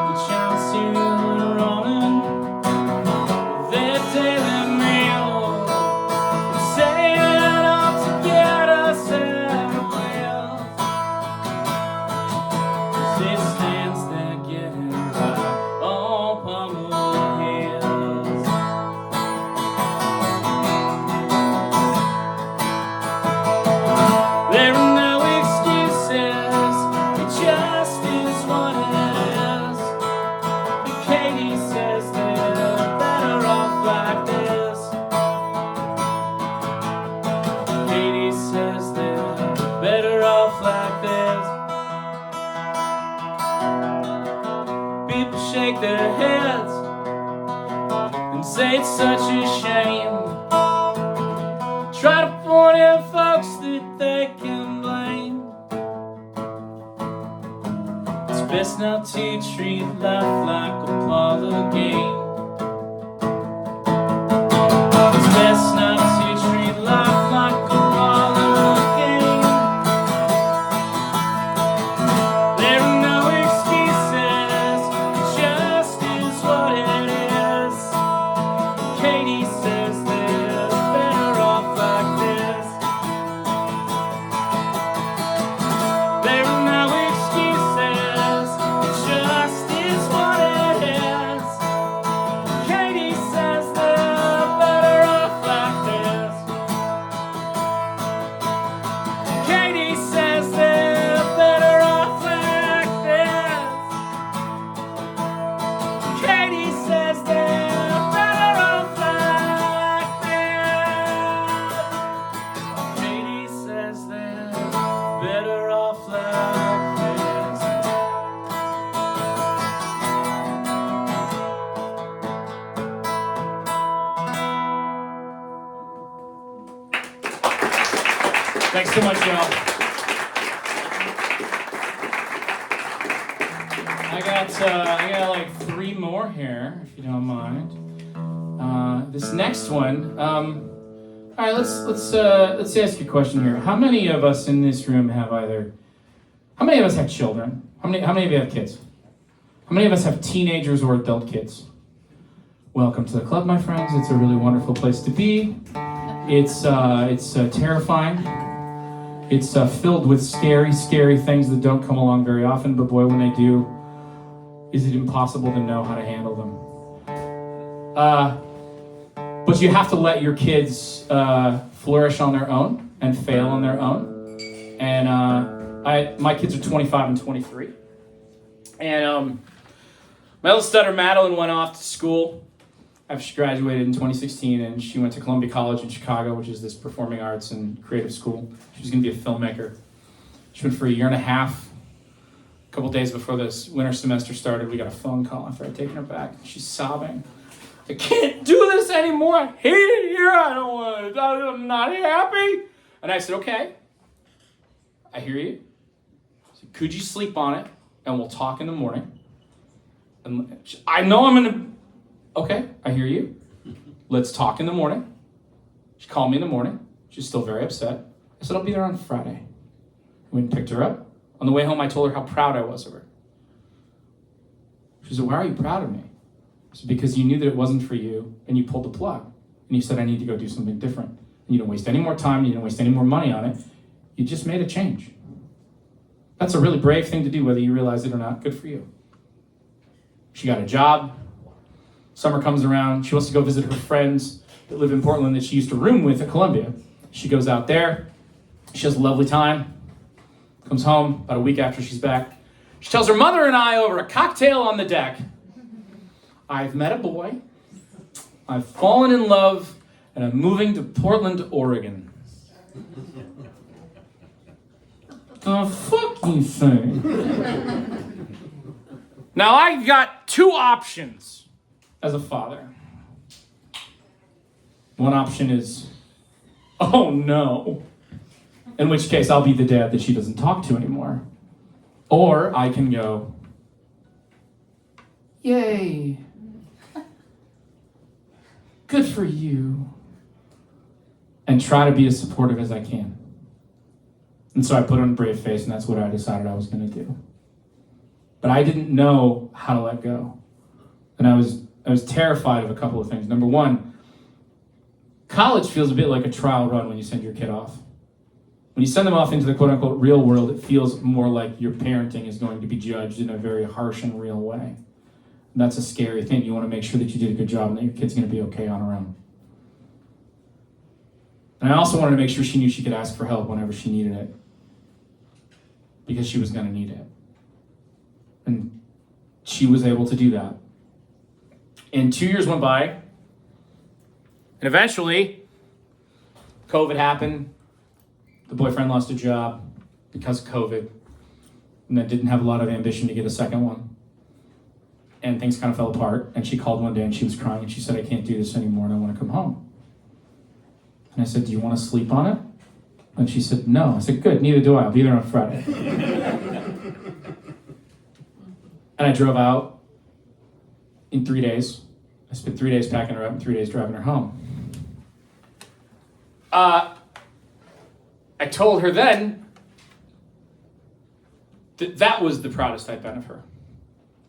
The child cereal and ramen, their daily meal. Say it off to get us at will. 'Cause it stands there getting by all pummel hills. There are no excuses, it just is what it is. But Katie says they're better off like this. Katie says they're better off like this. People shake their heads and say it's such a shame. Try to point at folks that they can blame. It's best not to treat life like a parlor game. It's best not to treat life like a parlor game. There are no excuses, it just is what it is. Katie says they're better off like this. There are no excuses, it just is what it is. Katie says they're better off like this. Katie says they're better off like this. Katie says they're better off like this. Katie says they're better off like this. Thanks so much, y'all. I got like 3 more here, if you don't mind. This next one. All right, let's ask you a question here. How many of us in this room have How many of us have children? How many of you have kids? How many of us have teenagers or adult kids? Welcome to the club, my friends. It's a really wonderful place to be. It's terrifying. It's filled with scary, scary things that don't come along very often, but boy, when they do, is it impossible to know how to handle them. But you have to let your kids flourish on their own and fail on their own. And my kids are 25 and 23. And my little stutter Madeline went off to school after she graduated in 2016, and she went to Columbia College in Chicago, which is this performing arts and creative school. She was going to be a filmmaker. She went for a year and a half. A couple days before this winter semester started, we got a phone call after I'd taken her back. She's sobbing. I can't do this anymore. I hate it here. I don't want to. I'm not happy. And I said, okay, I hear you. I said, could you sleep on it? And we'll talk in the morning. And I know I'm going to. Okay, I hear you. Let's talk in the morning. She called me in the morning. She's still very upset. I said, I'll be there on Friday. We went and picked her up. On the way home, I told her how proud I was of her. She said, why are you proud of me? I said, because you knew that it wasn't for you, and you pulled the plug. And you said, I need to go do something different. And you didn't waste any more time, you didn't waste any more money on it. You just made a change. That's a really brave thing to do, whether you realize it or not. Good for you. She got a job. Summer comes around. She wants to go visit her friends that live in Portland that she used to room with at Columbia. She goes out there. She has a lovely time. Comes home about a week after she's back. She tells her mother and I over a cocktail on the deck, I've met a boy, I've fallen in love, and I'm moving to Portland, Oregon. The fuck you think? Now I've got two options as a father. One option is, oh no. In which case, I'll be the dad that she doesn't talk to anymore. Or I can go, yay. Good for you. And try to be as supportive as I can. And so I put on a brave face, and that's what I decided I was going to do. But I didn't know how to let go. And I was terrified of a couple of things. Number one, college feels a bit like a trial run when you send your kid off. When you send them off into the quote-unquote real world, it feels more like your parenting is going to be judged in a very harsh and real way. And that's a scary thing. You want to make sure that you did a good job and that your kid's going to be okay on her own. And I also wanted to make sure she knew she could ask for help whenever she needed it. Because she was going to need it. And she was able to do that. And 2 years went by. And eventually, COVID happened. The boyfriend lost a job because of COVID, and then didn't have a lot of ambition to get a second one. And things kind of fell apart, and she called one day and she was crying, and she said, I can't do this anymore and I want to come home. And I said, do you want to sleep on it? And she said, no. I said, good, neither do I. I'll be there on Friday. And I drove out in 3 days. I spent 3 days packing her up and 3 days driving her home. I told her then that that was the proudest I'd been of her,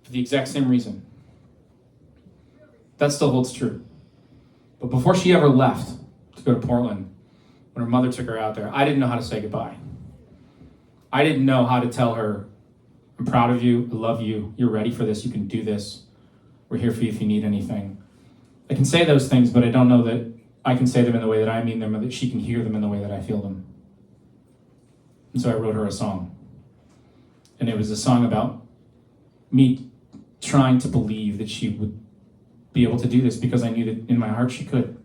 for the exact same reason. That still holds true. But before she ever left to go to Portland, when her mother took her out there, I didn't know how to say goodbye. I didn't know how to tell her, I'm proud of you, I love you, you're ready for this, you can do this, we're here for you if you need anything. I can say those things, but I don't know that I can say them in the way that I mean them, or that she can hear them in the way that I feel them. And so I wrote her a song. And it was a song about me trying to believe that she would be able to do this, because I knew that in my heart she could.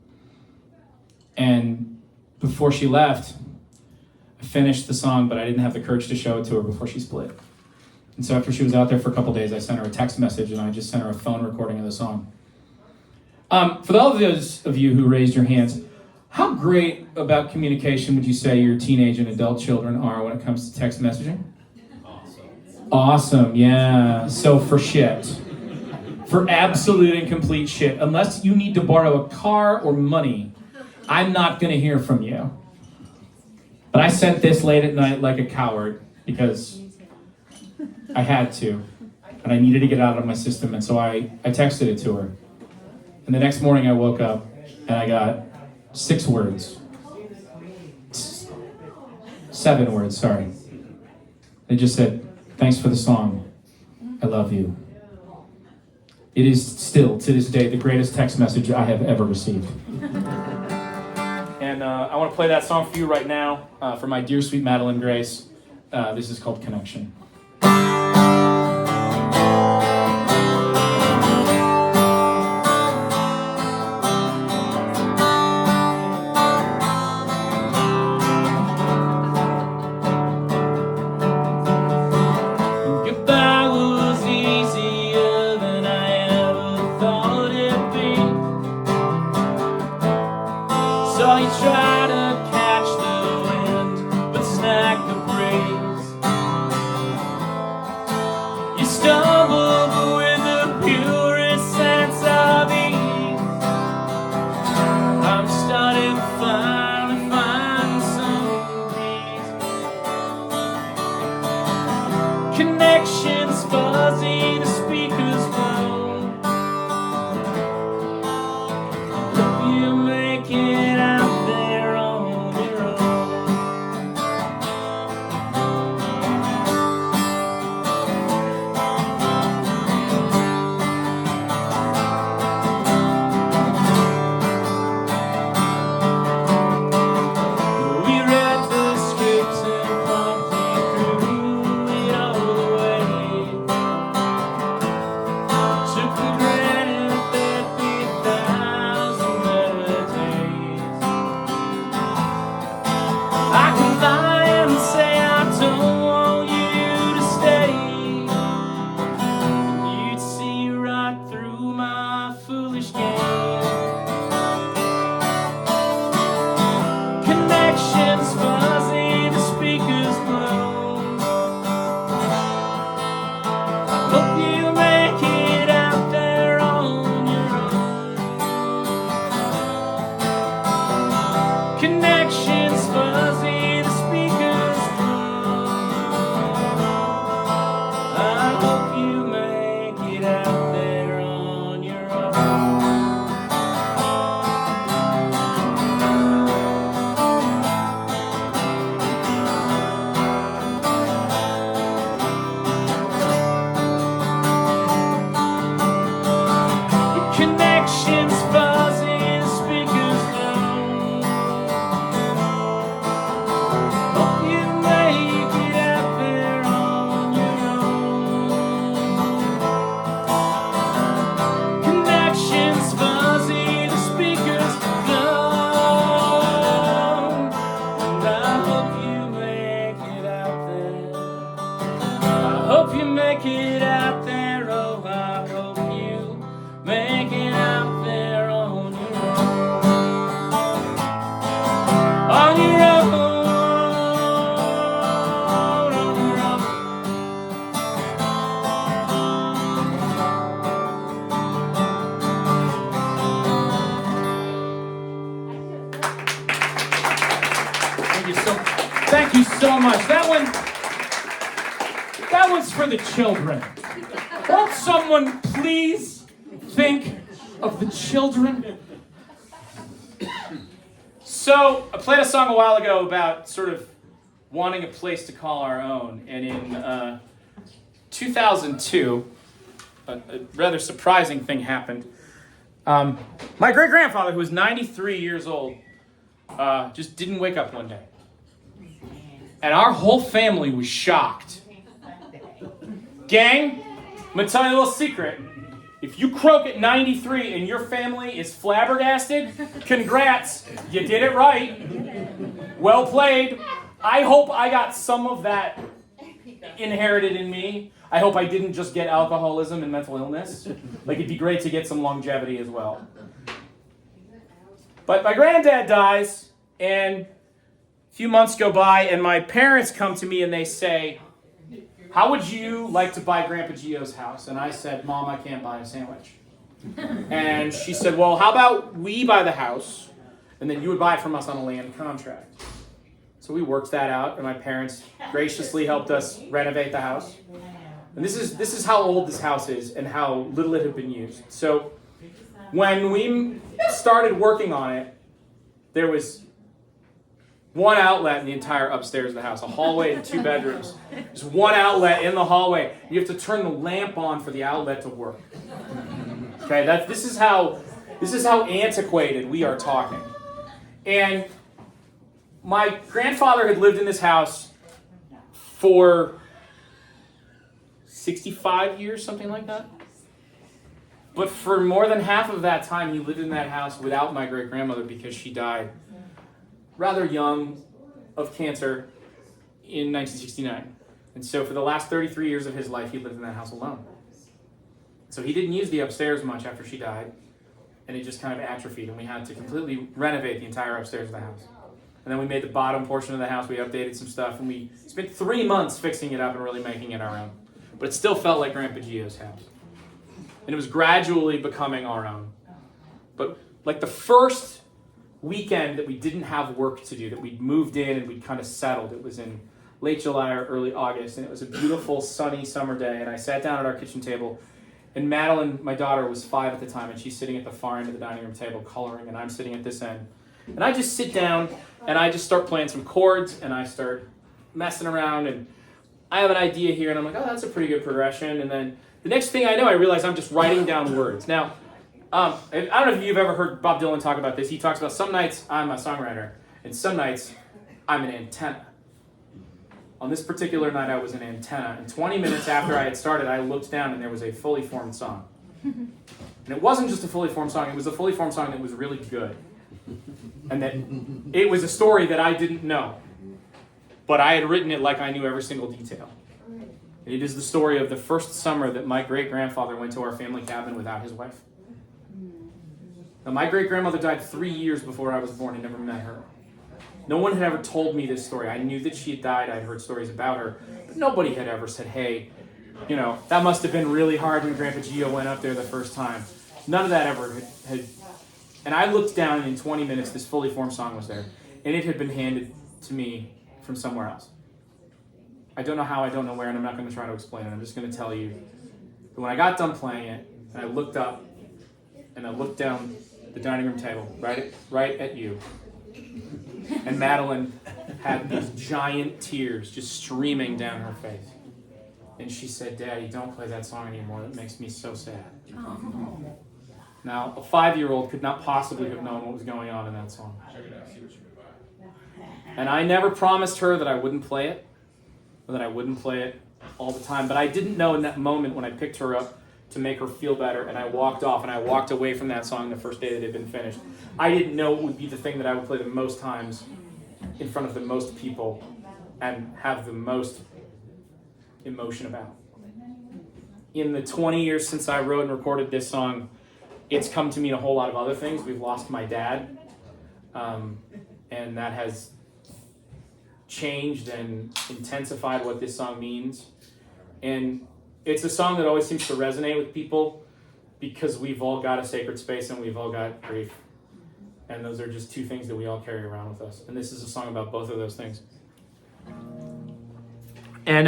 And before she left, I finished the song, but I didn't have the courage to show it to her before she split. And so after she was out there for a couple days, I sent her a text message, and I just sent her a phone recording of the song. For all of those of you who raised your hands, how great about communication would you say your teenage and adult children are when it comes to text messaging? Awesome, yeah. So for shit. For absolute and complete shit. Unless you need to borrow a car or money, I'm not going to hear from you. But I sent this late at night like a coward because I had to. And I needed to get it out of my system. And so I texted it to her. And the next morning I woke up and I got 6 words. 7 words, sorry. They just said, thanks for the song. I love you. It is still, to this day, the greatest text message I have ever received. And I want to play that song for you right now, for my dear sweet Madeline Grace. This is called Connection. So you try to catch the wind, but snag the breeze. You stumble, but with the purest sense of ease. I'm starting to finally find some peace. Connections fuzzy, the speakers blow. Hope you make it out there on your own. We read the scripts and promptly threw it all away. Took for granted there'd be 1,000 better days. I can lie and say I don't want you to stay. And you'd see right through my foolish game. Connections fuzzy, the speakers blow. I hope you make it out there on your own. Connections fuzzy, the speakers blow. I hope you make it out there on your own. Connections fuzzy, the speakers blow. Hope you make it out there on your own. Connections fuzzy, the speakers blow. And I hope you make it out there. I hope you make it out there. Oh, I hope you make it out there on your own. On your own. On your own. Thank you so much. That one's for the children. Won't someone please think of the children? So, I played a song a while ago about sort of wanting a place to call our own, and in 2002, a rather surprising thing happened. My great-grandfather, who was 93 years old, just didn't wake up one day. And our whole family was shocked. Gang, I'm gonna tell you a little secret. If you croak at 93 and your family is flabbergasted, congrats, you did it right. Well played. I hope I got some of that inherited in me. I hope I didn't just get alcoholism and mental illness. Like, it'd be great to get some longevity as well. But my granddad dies, and a few months go by, and my parents come to me and they say, how would you like to buy Grandpa Gio's house? And I said, Mom, I can't buy a sandwich. And she said, well, how about we buy the house, and then you would buy it from us on a land contract. So we worked that out, and my parents graciously helped us renovate the house. And this is how old this house is and how little it had been used. So when we started working on it, there was one outlet in the entire upstairs of the house, a hallway and 2 bedrooms. Just one outlet in the hallway. You have to turn the lamp on for the outlet to work. Okay, this is how antiquated we are talking. And my grandfather had lived in this house for 65 years, something like that. But for more than half of that time, he lived in that house without my great-grandmother because she died rather young of cancer in 1969. And so for the last 33 years of his life, he lived in that house alone. So he didn't use the upstairs much after she died, and it just kind of atrophied, and we had to completely renovate the entire upstairs of the house. And then we made the bottom portion of the house, we updated some stuff, and we spent 3 months fixing it up and really making it our own. But it still felt like Grandpa Gio's house. And it was gradually becoming our own. But like the first weekend that we didn't have work to do, that we'd moved in and we'd kind of settled, it was in late July or early August, and it was a beautiful sunny summer day, and I sat down at our kitchen table, and Madeline, my daughter, was 5 at the time, and she's sitting at the far end of the dining room table coloring, and I'm sitting at this end. And I just sit down, and I just start playing some chords, and I start messing around, and I have an idea here, and I'm like, oh, that's a pretty good progression, and then the next thing I know, I realize I'm just writing down words. Now, I don't know if you've ever heard Bob Dylan talk about this. He talks about some nights I'm a songwriter, and some nights I'm an antenna. On this particular night, I was an antenna, and 20 minutes after I had started, I looked down, and there was a fully formed song. And it wasn't just a fully formed song, it was a fully formed song that was really good. And that it was a story that I didn't know, but I had written it like I knew every single detail. It is the story of the first summer that my great-grandfather went to our family cabin without his wife. Now, my great-grandmother died 3 years before I was born. I never met her. No one had ever told me this story. I knew that she had died. I'd heard stories about her. But nobody had ever said, hey, you know, that must have been really hard when Grandpa Gio went up there the first time. None of that ever had. And I looked down, and in 20 minutes, this fully formed song was there. And it had been handed to me from somewhere else. I don't know how, I don't know where, and I'm not going to try to explain it. I'm just going to tell you that when I got done playing it, and I looked up, and I looked down the dining room table, right at you, and Madeline had these giant tears just streaming down her face. And she said, Daddy, don't play that song anymore. That makes me so sad. Oh. Now, a 5-year-old could not possibly have known what was going on in that song. And I never promised her that I wouldn't play it, or that I wouldn't play it all the time. But I didn't know in that moment when I picked her up to make her feel better, and I walked off, and I walked away from that song the first day that it had been finished. I didn't know it would be the thing that I would play the most times in front of the most people and have the most emotion about. In the 20 years since I wrote and recorded this song, it's come to mean a whole lot of other things. We've lost my dad, and that has changed and intensified what this song means. And it's a song that always seems to resonate with people because we've all got a sacred space and we've all got grief. And those are just two things that we all carry around with us. And this is a song about both of those things. And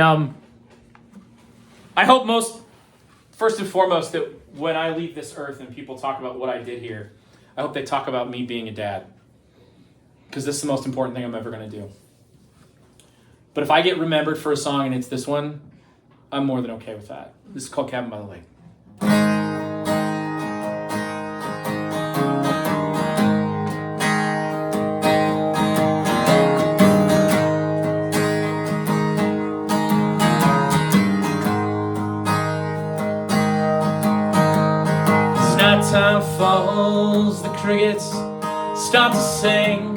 I hope first and foremost, that when I leave this earth and people talk about what I did here, I hope they talk about me being a dad. Because this is the most important thing I'm ever going to do. But if I get remembered for a song and it's this one, I'm more than okay with that. This is called Cabin by the Lake. As nighttime falls, the crickets start to sing.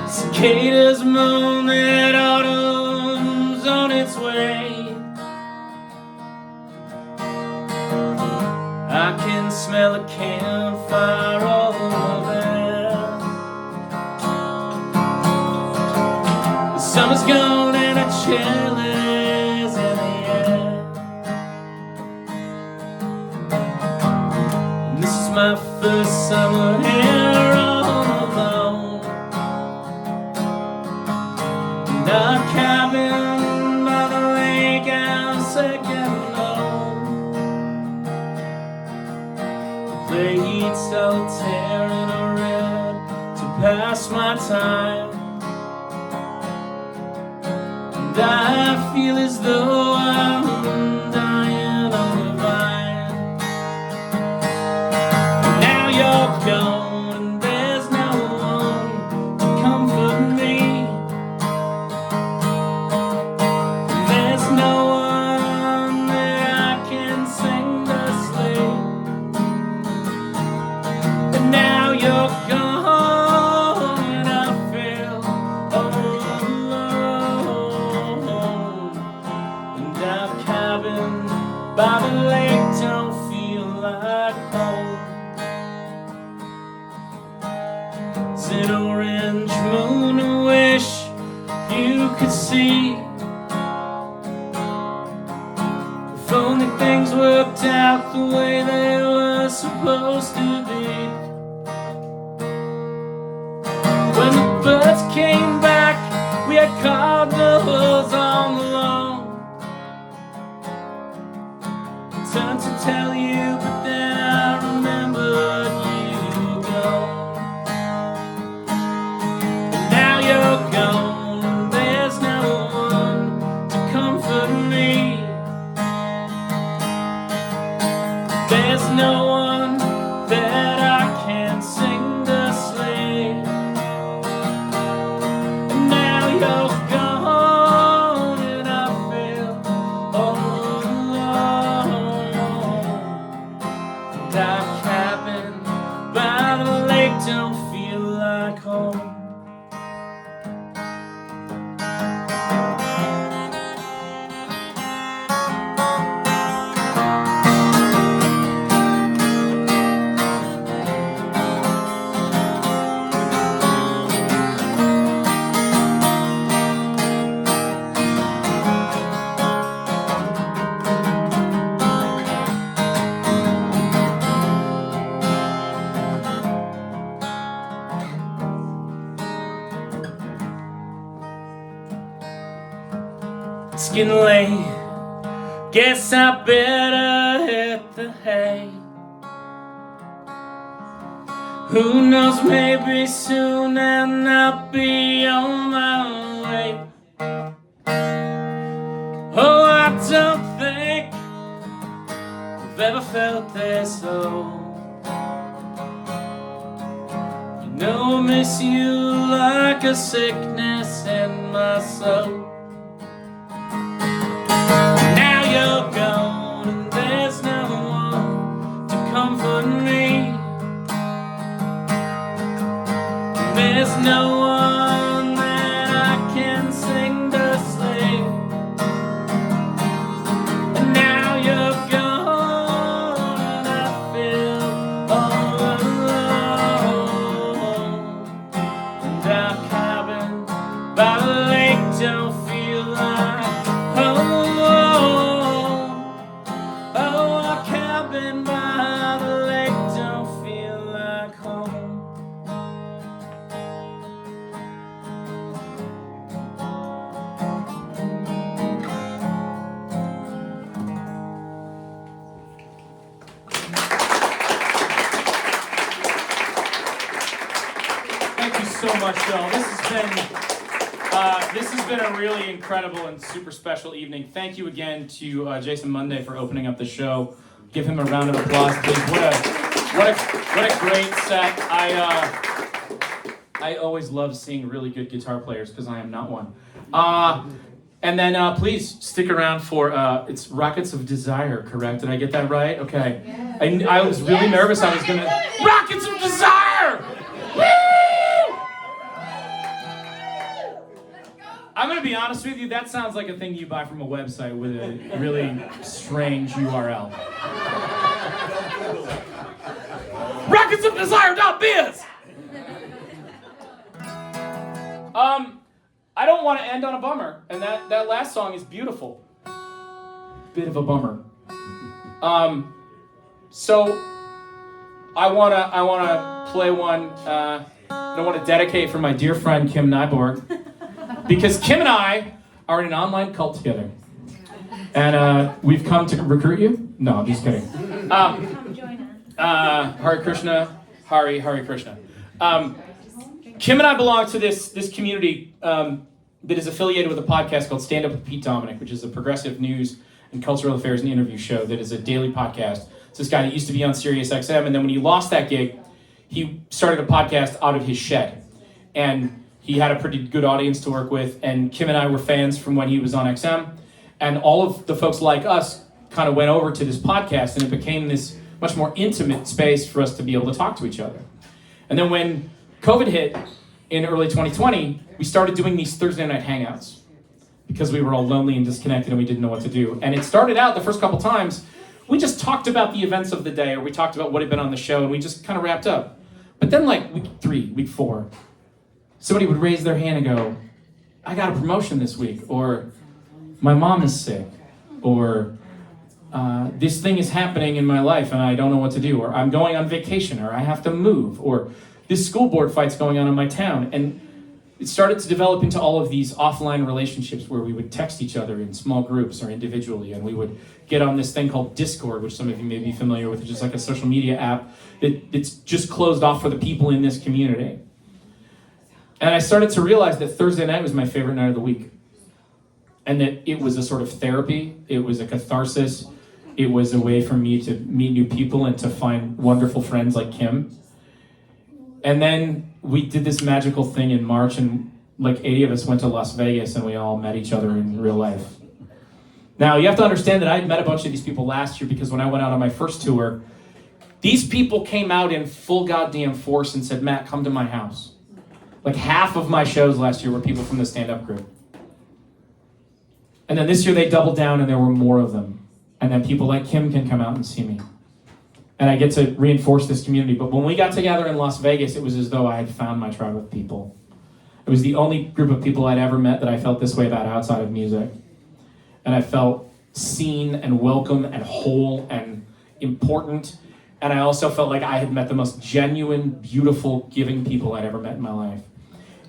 Cicadas moan that autumn's on its way. I can smell a campfire over there. The summer's gone and a chill is in the air. And this is my first summer here all alone. A cabin by the lake, our second home. Played solitaire in a red to pass my time. And I feel as though I'm dying alone. That cabin by the lake don't feel like home. It's an orange moon I wish you could see. If only things worked out the way they were supposed to be. When the birds came back, we had cardinals on the lawn. I turned to tell you, but then I remembered you were gone. And now you're gone, and there's no one to comfort me. There's no one that I can sing to sleep. And now you're gone, and I feel all alone. That cabin by the lake don't feel like home. It's getting late, guess I better hit the hay. Who knows, maybe soon and I'll be on my way. Oh, I don't think I've ever felt this low. You know I miss you like a sickness in my soul. Now you're gone, and there's no one to comfort me. There's no one that I can sing to sleep. And now you're gone, and I feel all alone. And our cabin by the lake don't feel like home. By the lake don't feel like home. Thank you so much, Phil. This has been a really incredible and super special evening. Thank you again to Jason Monday for opening up the show. Give him a round of applause, please. What a great set. I always love seeing really good guitar players because I am not one. And then please stick around for it's Rockets of Desire, correct? Did I get that right? Okay. I was really nervous. I was gonna Rockets of Desire. Woo! I'm gonna be honest with you. That sounds like a thing you buy from a website with a really strange URL. RocketsOfDesire.biz. I don't want to end on a bummer, and that last song is beautiful. Bit of a bummer. So I wanna play one. I want to dedicate for my dear friend Kim Nyborg, because Kim and I are in an online cult together, and we've come to recruit you. No, I'm just kidding. Come join us. Hare Krishna, Hare Krishna. Kim and I belong to this community that is affiliated with a podcast called Stand Up with Pete Dominic, which is a progressive news and cultural affairs and interview show that is a daily podcast. It's this guy that used to be on Sirius XM, and then when he lost that gig, he started a podcast out of his shed. And he had a pretty good audience to work with, and Kim and I were fans from when he was on XM. And all of the folks like us kind of went over to this podcast, and it became this much more intimate space for us to be able to talk to each other. And then when COVID hit in early 2020, we started doing these Thursday night hangouts. because we were all lonely and disconnected and we didn't know what to do. And it started out the first couple times, we just talked about the events of the day, or we talked about what had been on the show, and we just kind of wrapped up. But then like week 3, week 4, somebody would raise their hand and go, I got a promotion this week, or my mom is sick, or this thing is happening in my life and I don't know what to do, or I'm going on vacation, or I have to move, or this school board fight's going on in my town. And it started to develop into all of these offline relationships where we would text each other in small groups or individually, and we would get on this thing called Discord, which some of you may be familiar with, which is like a social media app. It's just closed off for the people in this community. And I started to realize that Thursday night was my favorite night of the week. And that it was a sort of therapy, it was a catharsis, it was a way for me to meet new people and to find wonderful friends like Kim. And then we did this magical thing in March, and like 80 of us went to Las Vegas and we all met each other in real life. Now, you have to understand that I had met a bunch of these people last year, because when I went out on my first tour, these people came out in full goddamn force and said, Matt, come to my house. Like half of my shows last year were people from the stand-up group. And then this year they doubled down and there were more of them. And then people like Kim can come out and see me. And I get to reinforce this community. But when we got together in Las Vegas, it was as though I had found my tribe of people. It was the only group of people I'd ever met that I felt this way about outside of music. And I felt seen and welcome and whole and important. And I also felt like I had met the most genuine, beautiful, giving people I'd ever met in my life.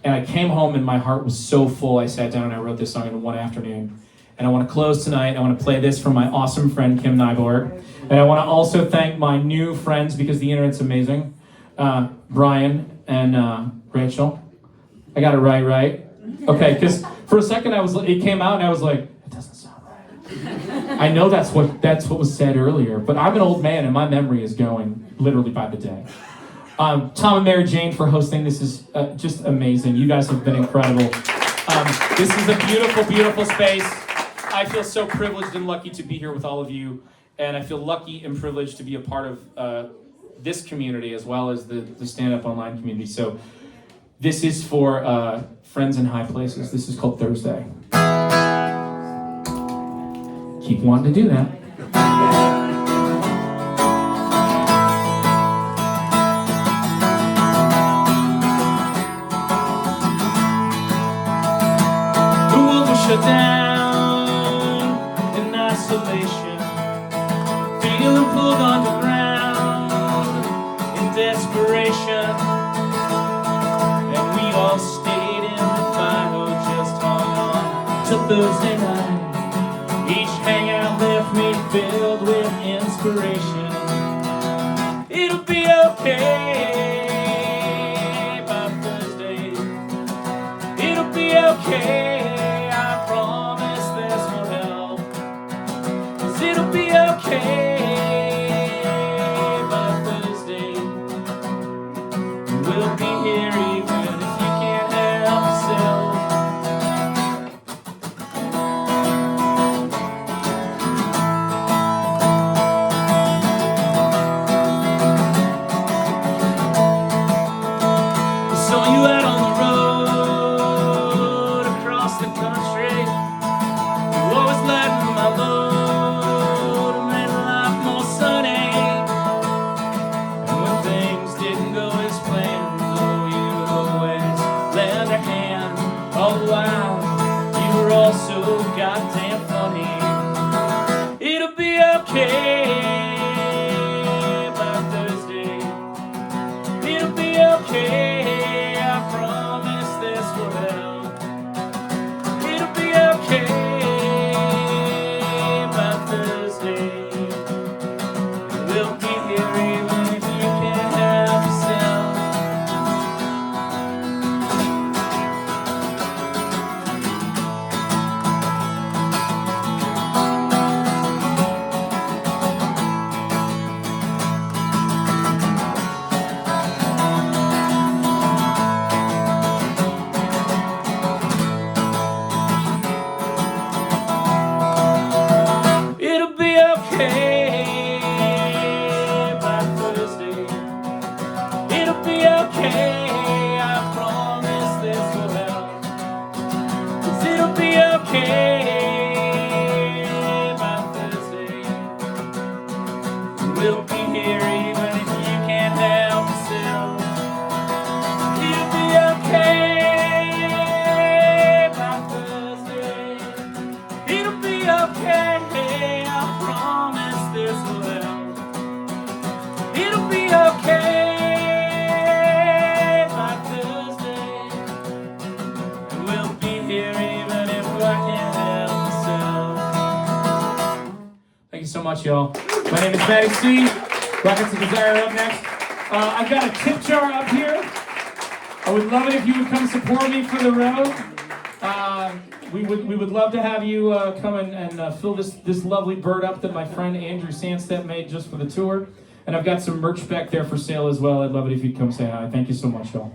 And I came home and my heart was so full. I sat down and I wrote this song in one afternoon. And I want to close tonight. I want to play this for my awesome friend, Kim Nyborg. And I want to also thank my new friends, because the internet's amazing. Brian and Rachel. I got it right? Okay, because for a second it came out and I was like, it doesn't sound right. I know that's what was said earlier, but I'm an old man and my memory is going literally by the day. Tom and Mary Jane for hosting. This is just amazing. You guys have been incredible. This is a beautiful, beautiful space. I feel so privileged and lucky to be here with all of you, and I feel lucky and privileged to be a part of this community as well as the stand-up online community. So this is for friends in high places. This is called Thursday. Keep wanting to do that. The world was shut down in isolation, feeling pulled underground in desperation, and we all stayed in the fire, just hung on till Thursday night. Each hangout left me filled with inspiration. It'll be okay by Thursday. It'll be okay, I promise this will help. 'Cause it'll be okay by Thursday. We'll be here even if you can't help yourself. Goddamn funny. It'll be okay by Thursday. It'll be okay, I promise this will help. It'll be okay by Thursday. We'll be here even if you can't help yourself. we'll be here even if you can't help yourself. You'll be okay by Thursday. It'll be okay, I promise this will help. It'll be okay by Thursday. And we'll be here even if I can't help myself. Thank you so much, y'all. My name is Matty C. Rockets of Desire up next. I've got a tip jar up here. I would love it if you would come support me for the road. We would love to have you come and fill this lovely bird up that my friend Andrew Sandstep made just for the tour. And I've got some merch back there for sale as well. I'd love it if you'd come say hi. Thank you so much, y'all.